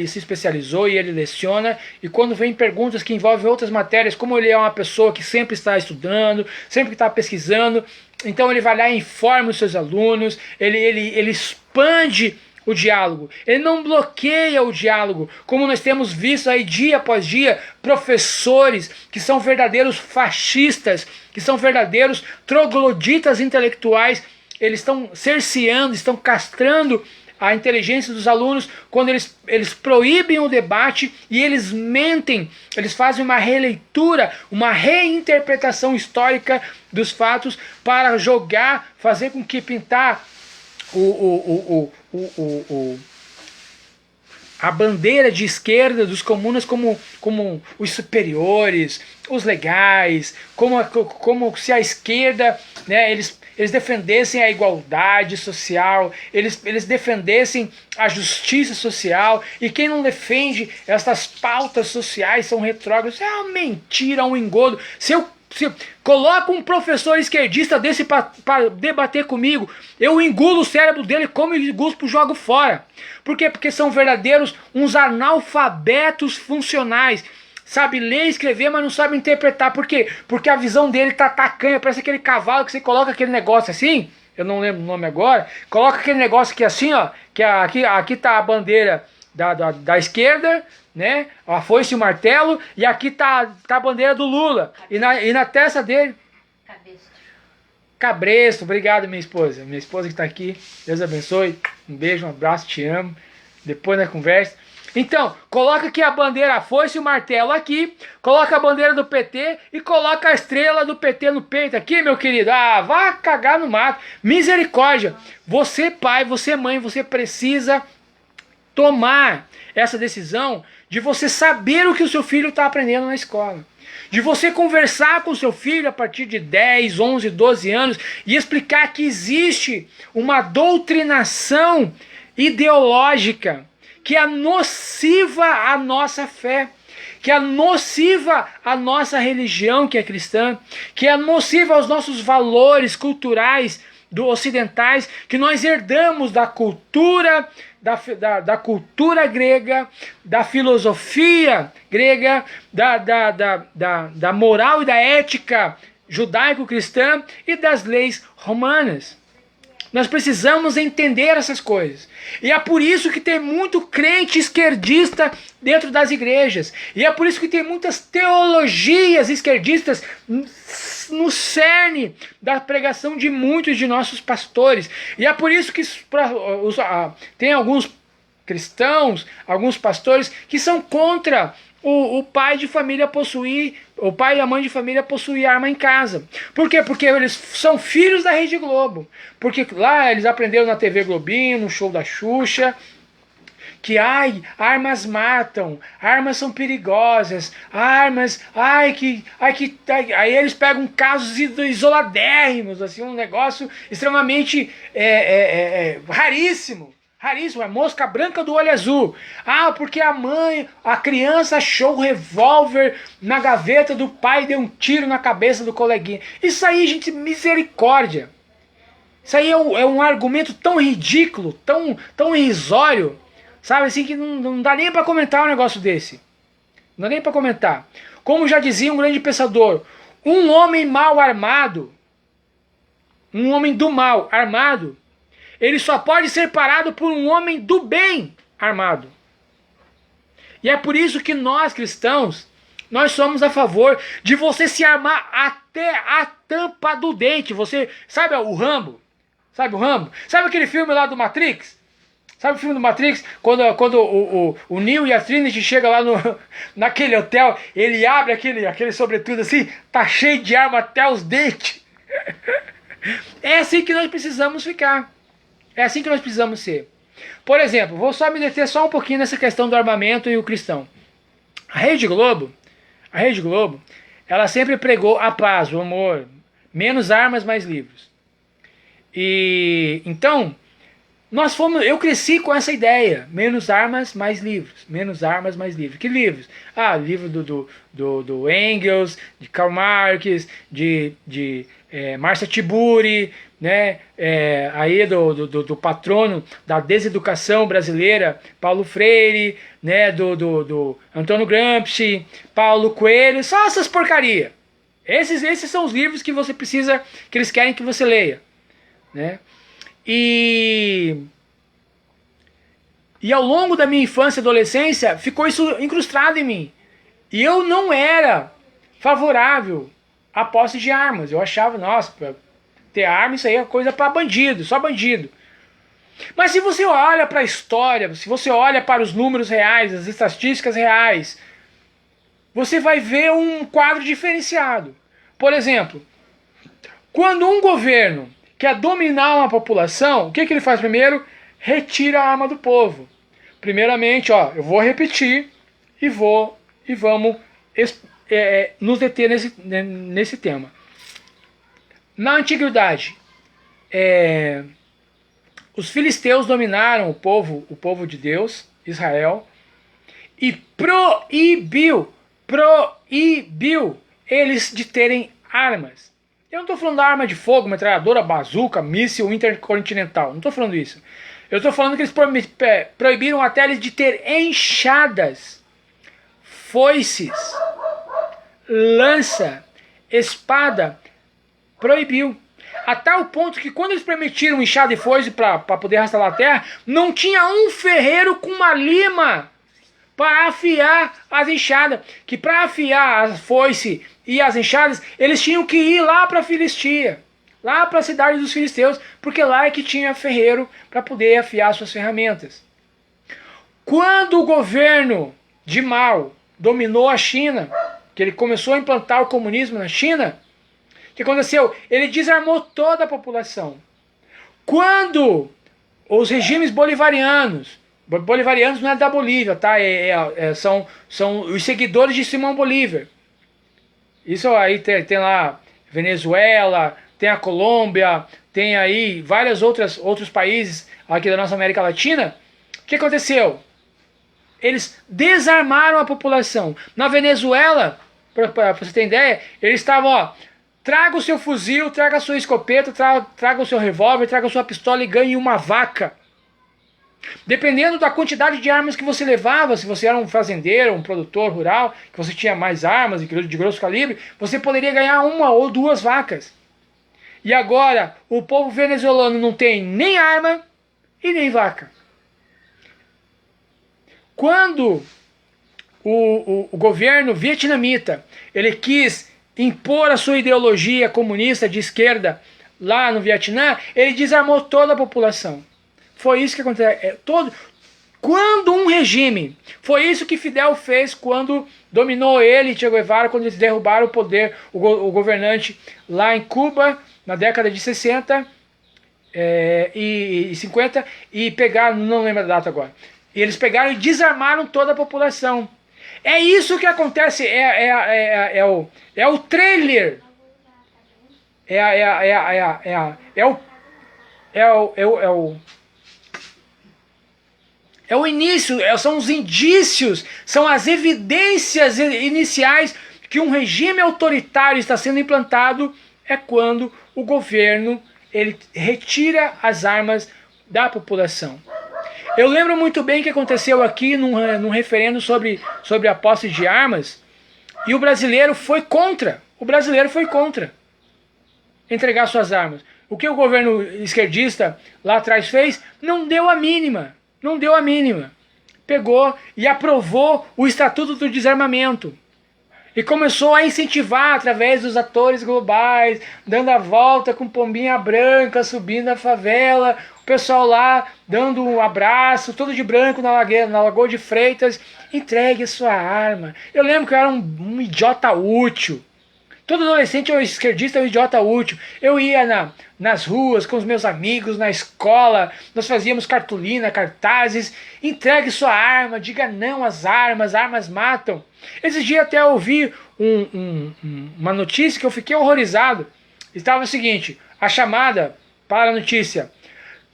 se especializou e ele leciona, e quando vem perguntas que envolvem outras matérias, como ele é uma pessoa que sempre está estudando, sempre está pesquisando, então ele vai lá e informa os seus alunos, ele expande o diálogo, ele não bloqueia o diálogo, como nós temos visto aí dia após dia, professores que são verdadeiros fascistas, que são verdadeiros trogloditas intelectuais, eles estão cerceando, estão castrando a inteligência dos alunos quando eles proíbem o debate e eles mentem, eles fazem uma releitura, uma reinterpretação histórica dos fatos para jogar, fazer com que pintar a bandeira de esquerda dos comunas como os superiores, os legais, como se a esquerda, né, eles defendessem a igualdade social, eles defendessem a justiça social, e quem não defende essas pautas sociais são retrógrados. É uma mentira, um engodo. Se coloca um professor esquerdista desse para debater comigo, eu engulo o cérebro dele como eu guspo, jogo fora. Por quê? Porque são verdadeiros uns analfabetos funcionais. Sabe ler e escrever, mas não sabe interpretar. Por quê? Porque a visão dele tá tacanha, parece aquele cavalo que você coloca aquele negócio assim, eu não lembro o nome agora, coloca aquele negócio aqui assim, ó, que aqui tá a bandeira da esquerda, né, a foice e o martelo, e aqui tá a bandeira do Lula, e na testa dele... Cabresto, obrigado minha esposa que tá aqui, Deus abençoe, um beijo, um abraço, te amo, depois na conversa. Então, coloca aqui a bandeira, a foice e o martelo aqui, coloca a bandeira do PT e coloca a estrela do PT no peito aqui, meu querido. Ah, vá cagar no mato. Misericórdia. Você pai, você mãe, você precisa tomar essa decisão de você saber o que o seu filho está aprendendo na escola. De você conversar com o seu filho a partir de 10, 11, 12 anos e explicar que existe uma doutrinação ideológica que é nociva à nossa fé, que é nociva à nossa religião, que é cristã, que é nociva aos nossos valores culturais ocidentais, que nós herdamos da cultura, da cultura grega, da filosofia grega, da moral e da ética judaico-cristã e das leis romanas. Nós precisamos entender essas coisas. E é por isso que tem muito crente esquerdista dentro das igrejas. E é por isso que tem muitas teologias esquerdistas no cerne da pregação de muitos de nossos pastores. E é por isso que tem alguns cristãos, alguns pastores que são contra o pai de família possuir, o pai e a mãe de família possuir arma em casa. Por quê? Porque eles são filhos da Rede Globo. Porque lá eles aprenderam na TV Globinho, no show da Xuxa, que armas matam, armas são perigosas, aí eles pegam casos isoladérrimos, assim, um negócio extremamente raríssimo. Raríssimo, é mosca branca do olho azul. Ah, porque a criança achou o revólver na gaveta do pai e deu um tiro na cabeça do coleguinha. Isso aí, gente, misericórdia. Isso aí é um argumento tão ridículo, tão irrisório, sabe assim, que não dá nem para comentar um negócio desse. Não dá nem para comentar. Como já dizia um grande pensador, um homem mal armado, um homem do mal armado, ele só pode ser parado por um homem do bem armado. E é por isso que nós cristãos, nós somos a favor de você se armar até a tampa do dente. Você sabe o Rambo? Sabe o Rambo? Sabe aquele filme lá do Matrix? Sabe o filme do Matrix? Quando o Neo e a Trinity chegam lá naquele hotel, ele abre aquele sobretudo assim, tá cheio de arma até os dentes. É assim que nós precisamos ficar. É assim que nós precisamos ser. Por exemplo, vou só me deter só um pouquinho nessa questão do armamento e o cristão. A Rede Globo, ela sempre pregou a paz, o amor, menos armas, mais livros. E então, eu cresci com essa ideia, menos armas, mais livros, menos armas, mais livros. Que livros? Ah, livro do Engels, de Karl Marx, de Marcia Tiburi, né? Aí do patrono da deseducação brasileira, Paulo Freire, né? do Antônio Gramsci, Paulo Coelho, só essas porcaria. Esses são os livros que você precisa, que eles querem que você leia, né? E ao longo da minha infância e adolescência ficou isso incrustado em mim. E eu não era favorável à posse de armas. Eu achava, nossa, ter arma isso aí é coisa para bandido, só bandido. Mas se você olha para a história, se você olha para os números reais, as estatísticas reais, você vai ver um quadro diferenciado. Por exemplo, quando um governo quer dominar uma população, o que ele faz primeiro? Retira a arma do povo. Primeiramente, eu vou repetir e vamos nos deter nesse tema. Na antiguidade, os filisteus dominaram o povo de Deus, Israel, e proibiu eles de terem armas. Eu não estou falando da arma de fogo, metralhadora, bazuca, míssil intercontinental. Não estou falando isso. Eu estou falando que eles proibiram até eles de ter enxadas, foices, lança, espada. Proibiu. A tal ponto que quando eles permitiram enxada e foice para poder rastrear a terra, não tinha um ferreiro com uma lima para afiar as enxadas. Que para afiar as foice e as enxadas, eles tinham que ir lá para a Filistia, lá para a cidade dos filisteus, porque lá é que tinha ferreiro para poder afiar suas ferramentas. Quando o governo de Mao dominou a China, que ele começou a implantar o comunismo na China, o que aconteceu? Ele desarmou toda a população. Quando os regimes bolivarianos não é da Bolívia, tá? São os seguidores de Simão Bolívar. Isso aí tem lá Venezuela, tem a Colômbia, tem aí vários outros países aqui da nossa América Latina. O que aconteceu? Eles desarmaram a população. Na Venezuela, para você ter ideia, eles estavam, traga o seu fuzil, traga a sua escopeta, traga o seu revólver, traga a sua pistola e ganhe uma vaca. Dependendo da quantidade de armas que você levava, se você era um fazendeiro, um produtor rural, que você tinha mais armas de grosso calibre, você poderia ganhar uma ou duas vacas. E agora, o povo venezuelano não tem nem arma e nem vaca. Quando o governo vietnamita ele quis impor a sua ideologia comunista de esquerda lá no Vietnã, ele desarmou toda a população. Foi isso que aconteceu. Quando um regime, foi isso que Fidel fez quando dominou ele e Che Guevara, quando eles derrubaram o poder, o governante lá em Cuba, na década de 60 e 50, e pegaram, não lembro a data agora, e eles pegaram e desarmaram toda a população. É isso que acontece, é o trailer, é o início, são os indícios, são as evidências iniciais que um regime autoritário está sendo implantado, é quando o governo ele retira as armas da população. Eu lembro muito bem que aconteceu aqui num referendo sobre a posse de armas, E o brasileiro foi contra. O brasileiro foi contra entregar suas armas. O que o governo esquerdista lá atrás fez? Não deu a mínima. Não deu a mínima. Pegou e aprovou o Estatuto do Desarmamento. E começou a incentivar através dos atores globais, dando a volta com pombinha branca, subindo a favela, o pessoal lá dando um abraço, todo de branco na Lagoa de Freitas, entregue a sua arma. Eu lembro que eu era um idiota útil. Todo adolescente ou esquerdista é um idiota útil. Eu ia nas ruas com os meus amigos, na escola, nós fazíamos cartolina, cartazes, entregue sua arma, diga não às armas matam. Esse dia até eu ouvi uma notícia que eu fiquei horrorizado. Estava o seguinte, a chamada para a notícia: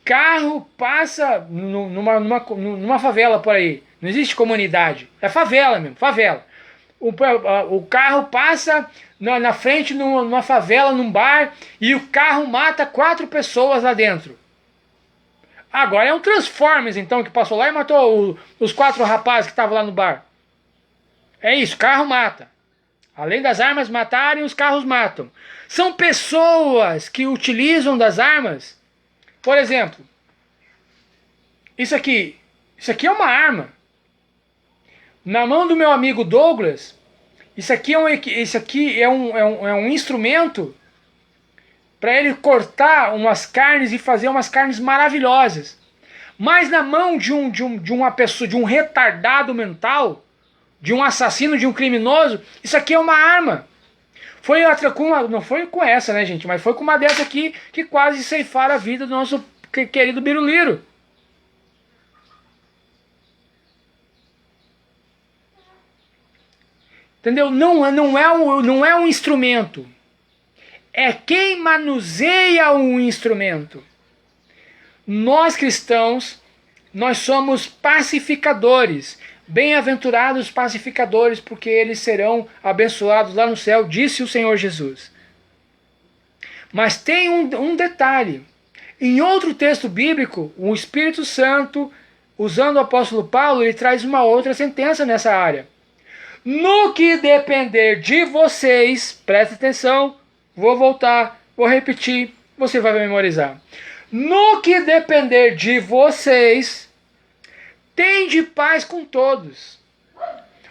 carro passa numa favela por aí, não existe comunidade, é favela mesmo, favela. O carro passa na frente numa favela, num bar, e o carro mata 4 pessoas lá dentro. Agora é um Transformers então que passou lá e matou os 4 rapazes que estavam lá no bar. É isso, carro mata. Além das armas matarem, os carros matam. São pessoas que utilizam das armas. Por exemplo, isso aqui é uma arma. Na mão do meu amigo Douglas, isso aqui é um instrumento para ele cortar umas carnes e fazer umas carnes maravilhosas. Mas na mão de uma pessoa, de um retardado mental, de um assassino, de um criminoso, isso aqui é uma arma. Não foi com essa, né, gente? Mas foi com uma dessa aqui que quase ceifaram a vida do nosso querido Biruliro. Entendeu? Não é um instrumento. É quem manuseia o instrumento. Nós cristãos, nós somos pacificadores. Bem-aventurados pacificadores, porque eles serão abençoados lá no céu, disse o Senhor Jesus. Mas tem um detalhe. Em outro texto bíblico, o Espírito Santo, usando o apóstolo Paulo, ele traz uma outra sentença nessa área. No que depender de vocês, presta atenção, vou voltar, vou repetir, você vai memorizar. No que depender de vocês, tende paz com todos.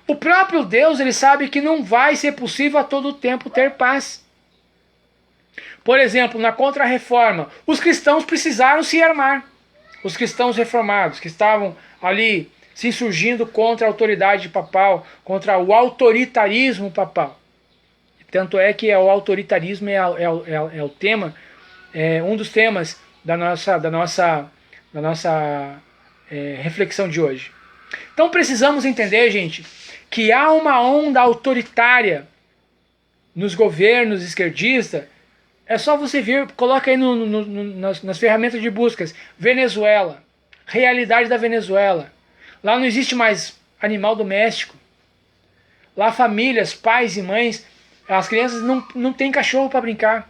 O próprio Deus, ele sabe que não vai ser possível a todo tempo ter paz. Por exemplo, na Contra-Reforma, os cristãos precisaram se armar. Os cristãos reformados que estavam ali se insurgindo contra a autoridade papal, contra o autoritarismo papal. Tanto é que o autoritarismo é o tema, um dos temas da nossa reflexão de hoje. Então precisamos entender, gente, que há uma onda autoritária nos governos esquerdistas. É só você ver, coloca aí nas ferramentas de buscas, Venezuela, realidade da Venezuela. Lá não existe mais animal doméstico. Lá famílias, pais e mães, as crianças não têm cachorro para brincar.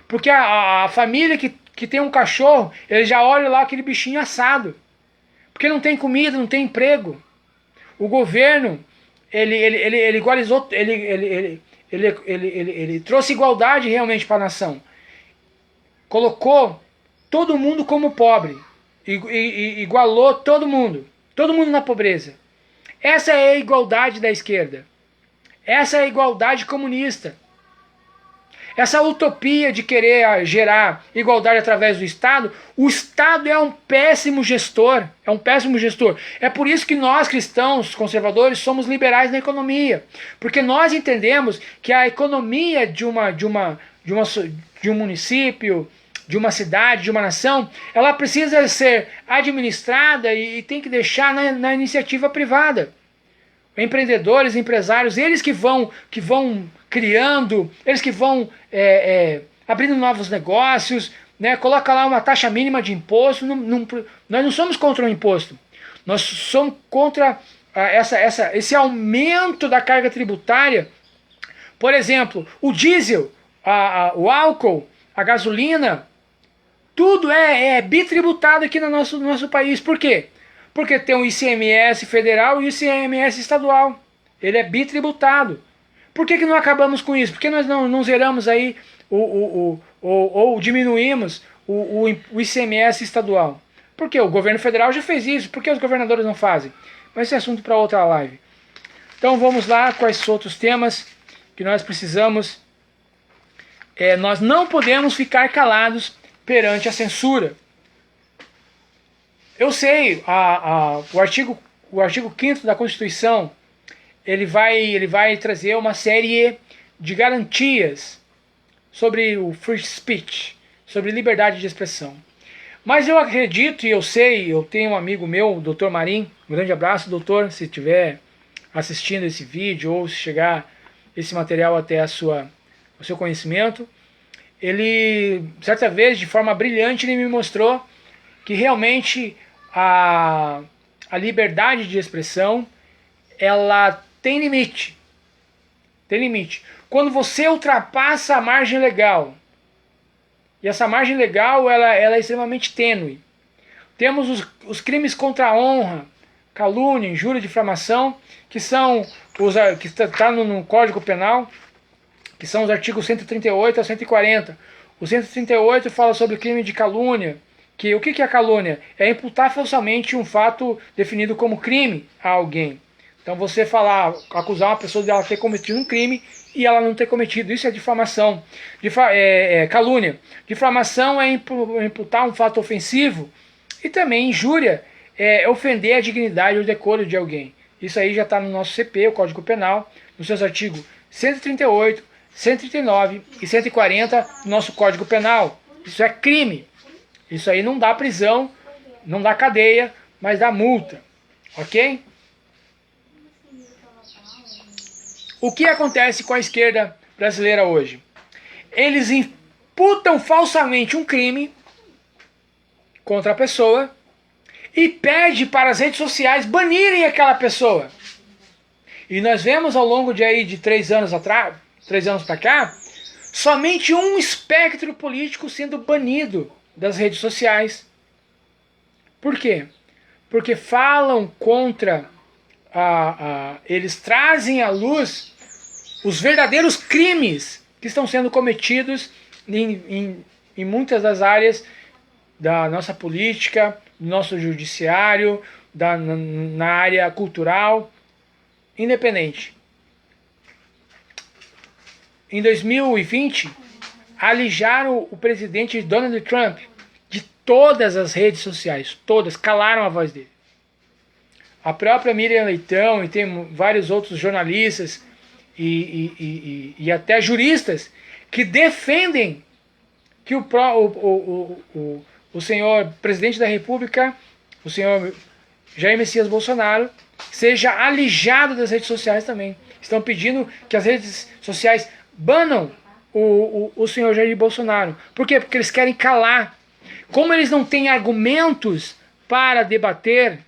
Porque a família que tem um cachorro, ele já olha lá aquele bichinho assado. Porque não tem comida, não tem emprego. O governo, ele igualizou, ele trouxe igualdade realmente para a nação. Colocou todo mundo como pobre. Igualou todo mundo. Todo mundo na pobreza. Essa é a igualdade da esquerda. Essa é a igualdade comunista. Essa utopia de querer gerar igualdade através do Estado, o Estado é um péssimo gestor. É um péssimo gestor. É por isso que nós, cristãos, conservadores, somos liberais na economia. Porque nós entendemos que a economia de um município, de uma cidade, de uma nação, ela precisa ser administrada e tem que deixar na iniciativa privada. Empreendedores, empresários, eles que vão criando, eles que vão abrindo novos negócios, né? Coloca lá uma taxa mínima de imposto. Nós não somos contra o imposto. Nós somos contra esse aumento da carga tributária. Por exemplo, o diesel, o álcool, a gasolina, tudo é bitributado aqui no nosso país. Por quê? Porque tem o ICMS federal e o ICMS estadual. Ele é bitributado. Por que não acabamos com isso? Por que nós não zeramos aí ou diminuímos o ICMS estadual? Porque o governo federal já fez isso, por que os governadores não fazem? Mas esse é assunto para outra live. Então vamos lá, quais são outros temas que nós precisamos. Nós não podemos ficar calados perante a censura. Eu sei, o artigo 5º da Constituição, ele vai trazer uma série de garantias sobre o free speech, sobre liberdade de expressão. Mas eu acredito e eu sei, eu tenho um amigo meu, o Dr. Marim, um grande abraço, doutor, se estiver assistindo esse vídeo ou se chegar esse material até o seu conhecimento. Ele, certa vez, de forma brilhante, ele me mostrou que realmente a liberdade de expressão, ela tem limite. Tem limite. Quando você ultrapassa a margem legal, e essa margem legal ela é extremamente tênue. Temos os crimes contra a honra, calúnia, injúria, difamação, que está no Código Penal, que são os artigos 138 a 140. O 138 fala sobre crime de calúnia, que o que é calúnia? É imputar falsamente um fato definido como crime a alguém. Então você acusar uma pessoa de ela ter cometido um crime e ela não ter cometido, isso é difamação. Calúnia. Difamação é imputar um fato ofensivo, e também injúria é ofender a dignidade ou decoro de alguém. Isso aí já está no nosso CP, o Código Penal, nos seus artigos 138, 139 e 140 do nosso Código Penal. Isso é crime. Isso aí não dá prisão, não dá cadeia, mas dá multa. Ok? O que acontece com a esquerda brasileira hoje? Eles imputam falsamente um crime contra a pessoa e pede para as redes sociais banirem aquela pessoa. E nós vemos ao longo de 3 anos para cá, somente um espectro político sendo banido das redes sociais. Por quê? Porque falam contra, eles trazem à luz os verdadeiros crimes que estão sendo cometidos em muitas das áreas da nossa política, do nosso judiciário, na área cultural, independente. Em 2020, alijaram o presidente Donald Trump de todas as redes sociais, todas, calaram a voz dele. A própria Miriam Leitão e tem vários outros jornalistas e até juristas que defendem que o senhor presidente da República, o senhor Jair Messias Bolsonaro, seja alijado das redes sociais também. Estão pedindo que as redes sociais banam o senhor Jair Bolsonaro. Por quê? Porque eles querem calar. Como eles não têm argumentos para debater,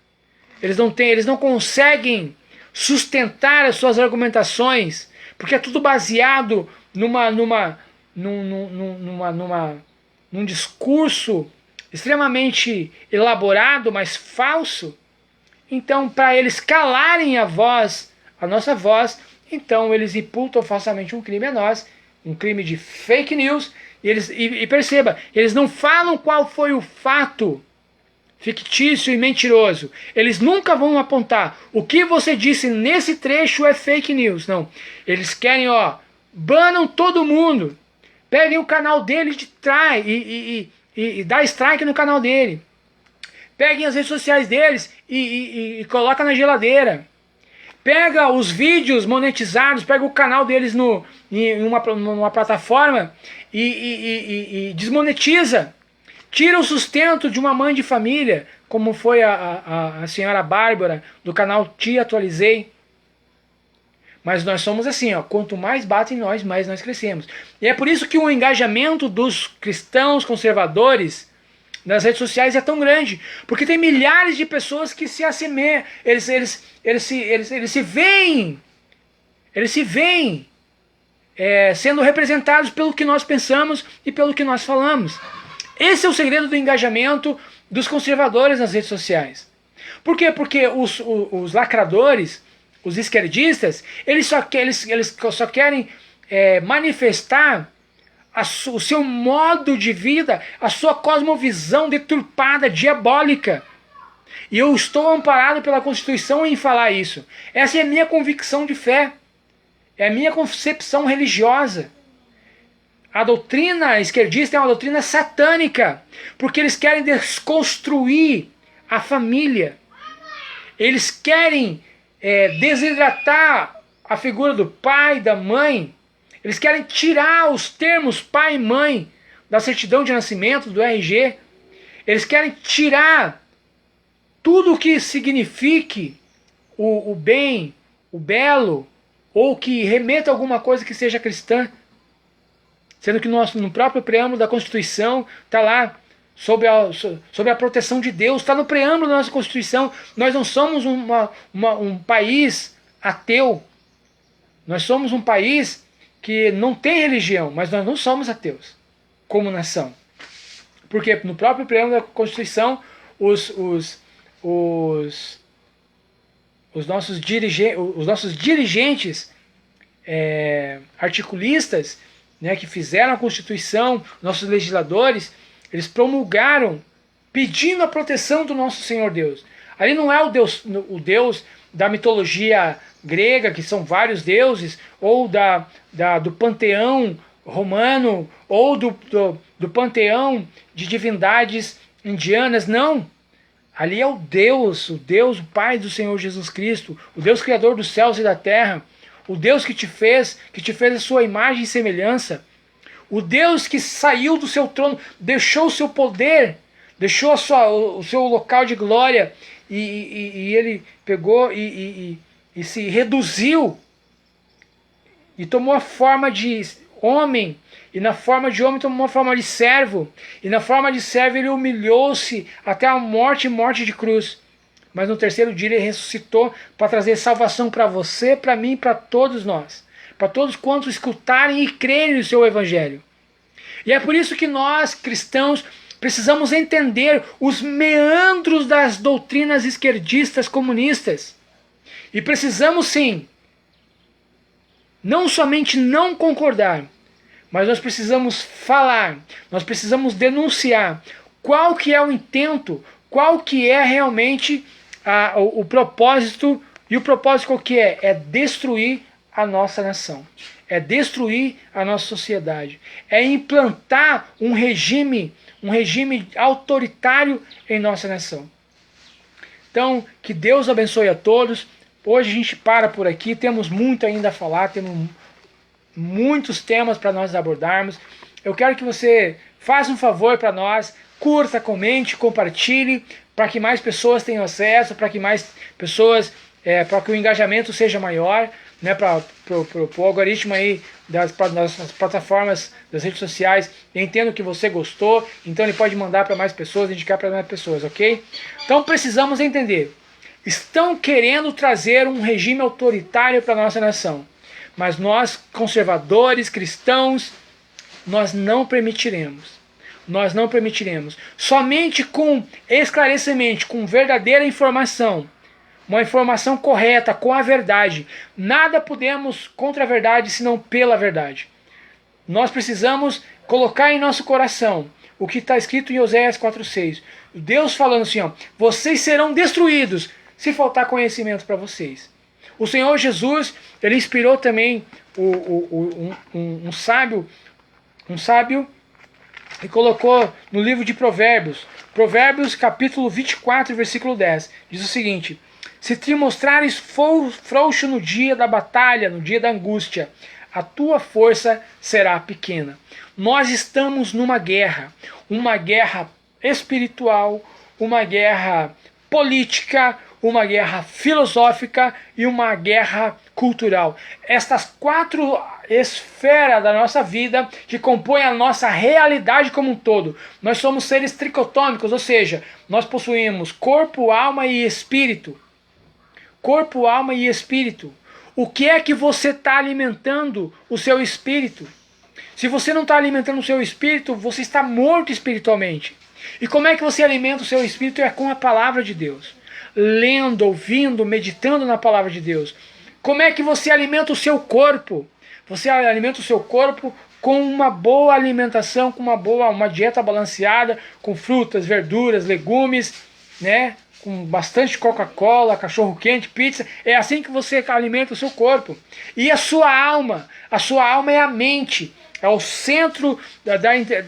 eles não conseguem sustentar as suas argumentações, porque é tudo baseado num discurso extremamente elaborado, mas falso. Então, para eles calarem a nossa voz, então eles imputam falsamente um crime a nós, um crime de fake news, e perceba, eles não falam qual foi o fato fictício e mentiroso. Eles nunca vão apontar o que você disse nesse trecho é fake news. Não. Eles querem, banam todo mundo. Peguem o canal dele de trás e dá strike no canal dele. Peguem as redes sociais deles e coloca na geladeira. Pega os vídeos monetizados, pega o canal deles numa plataforma e desmonetiza. Tira o sustento de uma mãe de família, como foi a senhora Bárbara, do canal Te Atualizei. Mas nós somos assim, quanto mais batem em nós, mais nós crescemos. E é por isso que o engajamento dos cristãos conservadores nas redes sociais é tão grande. Porque tem milhares de pessoas que se assemelham, eles se veem sendo representados pelo que nós pensamos e pelo que nós falamos. Esse é o segredo do engajamento dos conservadores nas redes sociais. Por quê? Porque os lacradores, os esquerdistas, eles só querem manifestar o seu modo de vida, a sua cosmovisão deturpada, diabólica. E eu estou amparado pela Constituição em falar isso. Essa é a minha convicção de fé. É a minha concepção religiosa. A doutrina esquerdista é uma doutrina satânica, porque eles querem desconstruir a família. Eles querem desidratar a figura do pai, da mãe. Eles querem tirar os termos pai e mãe da certidão de nascimento, do RG. Eles querem tirar tudo o que signifique o bem, o belo, ou que remeta a alguma coisa que seja cristã. Sendo que no próprio preâmbulo da Constituição está lá, sob a proteção de Deus, está no preâmbulo da nossa Constituição. Nós não somos um país ateu. Nós somos um país que não tem religião, mas nós não somos ateus como nação. Porque no próprio preâmbulo da Constituição, os nossos dirigentes articulistas, né, que fizeram a Constituição, nossos legisladores, eles promulgaram pedindo a proteção do nosso Senhor Deus. Ali não é o Deus da mitologia grega, que são vários deuses, ou do panteão romano, ou do panteão de divindades indianas, não. Ali é o Deus, o Pai do Senhor Jesus Cristo, o Deus Criador dos céus e da terra, o Deus que te fez a sua imagem e semelhança, o Deus que saiu do seu trono, deixou o seu poder, deixou o seu local de glória, e ele pegou e se reduziu, e tomou a forma de homem, e na forma de homem tomou a forma de servo, e na forma de servo ele humilhou-se até a morte e morte de cruz. Mas no terceiro dia ele ressuscitou para trazer salvação para você, para mim e para todos nós. Para todos quantos escutarem e crerem no seu evangelho. E é por isso que nós, cristãos, precisamos entender os meandros das doutrinas esquerdistas comunistas. E precisamos sim, não somente não concordar, mas nós precisamos falar, nós precisamos denunciar qual que é o intento, qual que é realmente o propósito. E o propósito qual que é? É destruir a nossa nação, é destruir a nossa sociedade, é implantar um regime autoritário em nossa nação. Então, que Deus abençoe a todos. Hoje a gente para por aqui, temos muito ainda a falar, temos muitos temas para nós abordarmos. Eu quero que você faça um favor para nós, curta, comente, compartilhe, para que mais pessoas tenham acesso, para que mais pessoas, para que o engajamento seja maior, né, para o algoritmo aí das plataformas, das redes sociais. Eu entendo que você gostou, então ele pode mandar para mais pessoas, indicar para mais pessoas, ok? Então precisamos entender. Estão querendo trazer um regime autoritário para a nossa nação. Mas nós, conservadores, cristãos, nós não permitiremos. Nós não permitiremos. Somente com esclarecimento, com verdadeira informação, uma informação correta, com a verdade. Nada podemos contra a verdade, senão pela verdade. Nós precisamos colocar em nosso coração o que está escrito em Oséias 4,6. Deus falando assim, ó, vocês serão destruídos se faltar conhecimento para vocês. O Senhor Jesus, ele inspirou também um sábio e colocou no livro de Provérbios, Provérbios capítulo 24, versículo 10, diz o seguinte: se te mostrares frouxo no dia da batalha, no dia da angústia, a tua força será pequena. Nós estamos numa guerra espiritual, uma guerra política, uma guerra filosófica e uma guerra cultural. Estas 4 esferas da nossa vida que compõem a nossa realidade como um todo. Nós somos seres tricotômicos, ou seja, nós possuímos corpo, alma e espírito. Corpo, alma e espírito. O que é que você está alimentando o seu espírito? Se você não está alimentando o seu espírito, você está morto espiritualmente. E como é que você alimenta o seu espírito? É com a palavra de Deus. Lendo, ouvindo, meditando na palavra de Deus. Como é que você alimenta o seu corpo? Você alimenta o seu corpo com uma boa alimentação, com uma dieta balanceada, com frutas, verduras, legumes, né? Com bastante Coca-Cola, cachorro-quente, pizza. É assim que você alimenta o seu corpo. E a sua alma é a mente. É o centro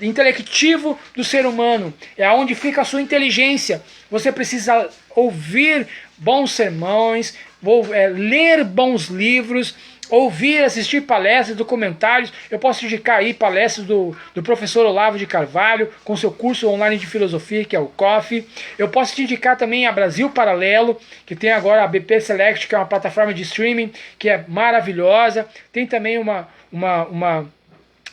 intelectivo do ser humano. É onde fica a sua inteligência. Você precisa ouvir bons sermões, ler bons livros, assistir palestras, documentários. Eu posso indicar aí palestras do professor Olavo de Carvalho, com seu curso online de filosofia, que é o COF. Eu posso te indicar também a Brasil Paralelo, que tem agora a BP Select, que é uma plataforma de streaming, que é maravilhosa. Tem também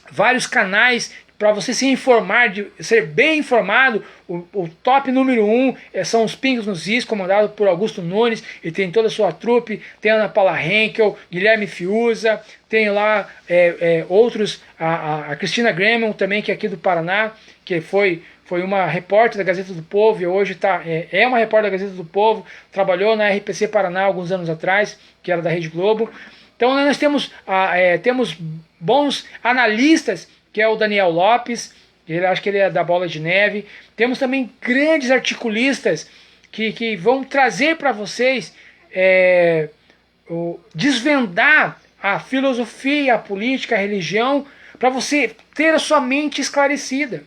vários canais para você se informar, ser bem informado. O top número 1 são os Pingos nos Is, comandado por Augusto Nunes, e tem toda a sua trupe. Tem Ana Paula Henkel, Guilherme Fiuza, tem lá outros, a Cristina Gremon também, que é aqui do Paraná, que foi uma repórter da Gazeta do Povo, e hoje é uma repórter da Gazeta do Povo, trabalhou na RPC Paraná alguns anos atrás, que era da Rede Globo. Então nós temos bons analistas, que é o Daniel Lopes, acho que ele é da Bola de Neve. Temos também grandes articulistas que vão trazer para vocês, desvendar a filosofia, a política, a religião, para você ter a sua mente esclarecida.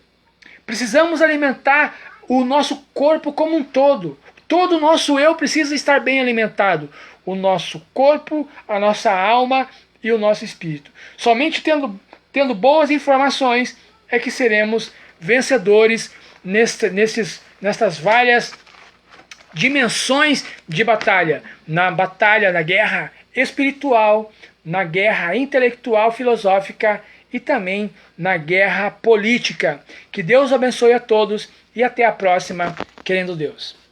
Precisamos alimentar o nosso corpo como um todo. Todo o nosso eu precisa estar bem alimentado. O nosso corpo, a nossa alma e o nosso espírito. Somente tendo boas informações é que seremos vencedores nestas várias dimensões de batalha. Na guerra espiritual, na guerra intelectual, filosófica e também na guerra política. Que Deus abençoe a todos e até a próxima, querendo Deus.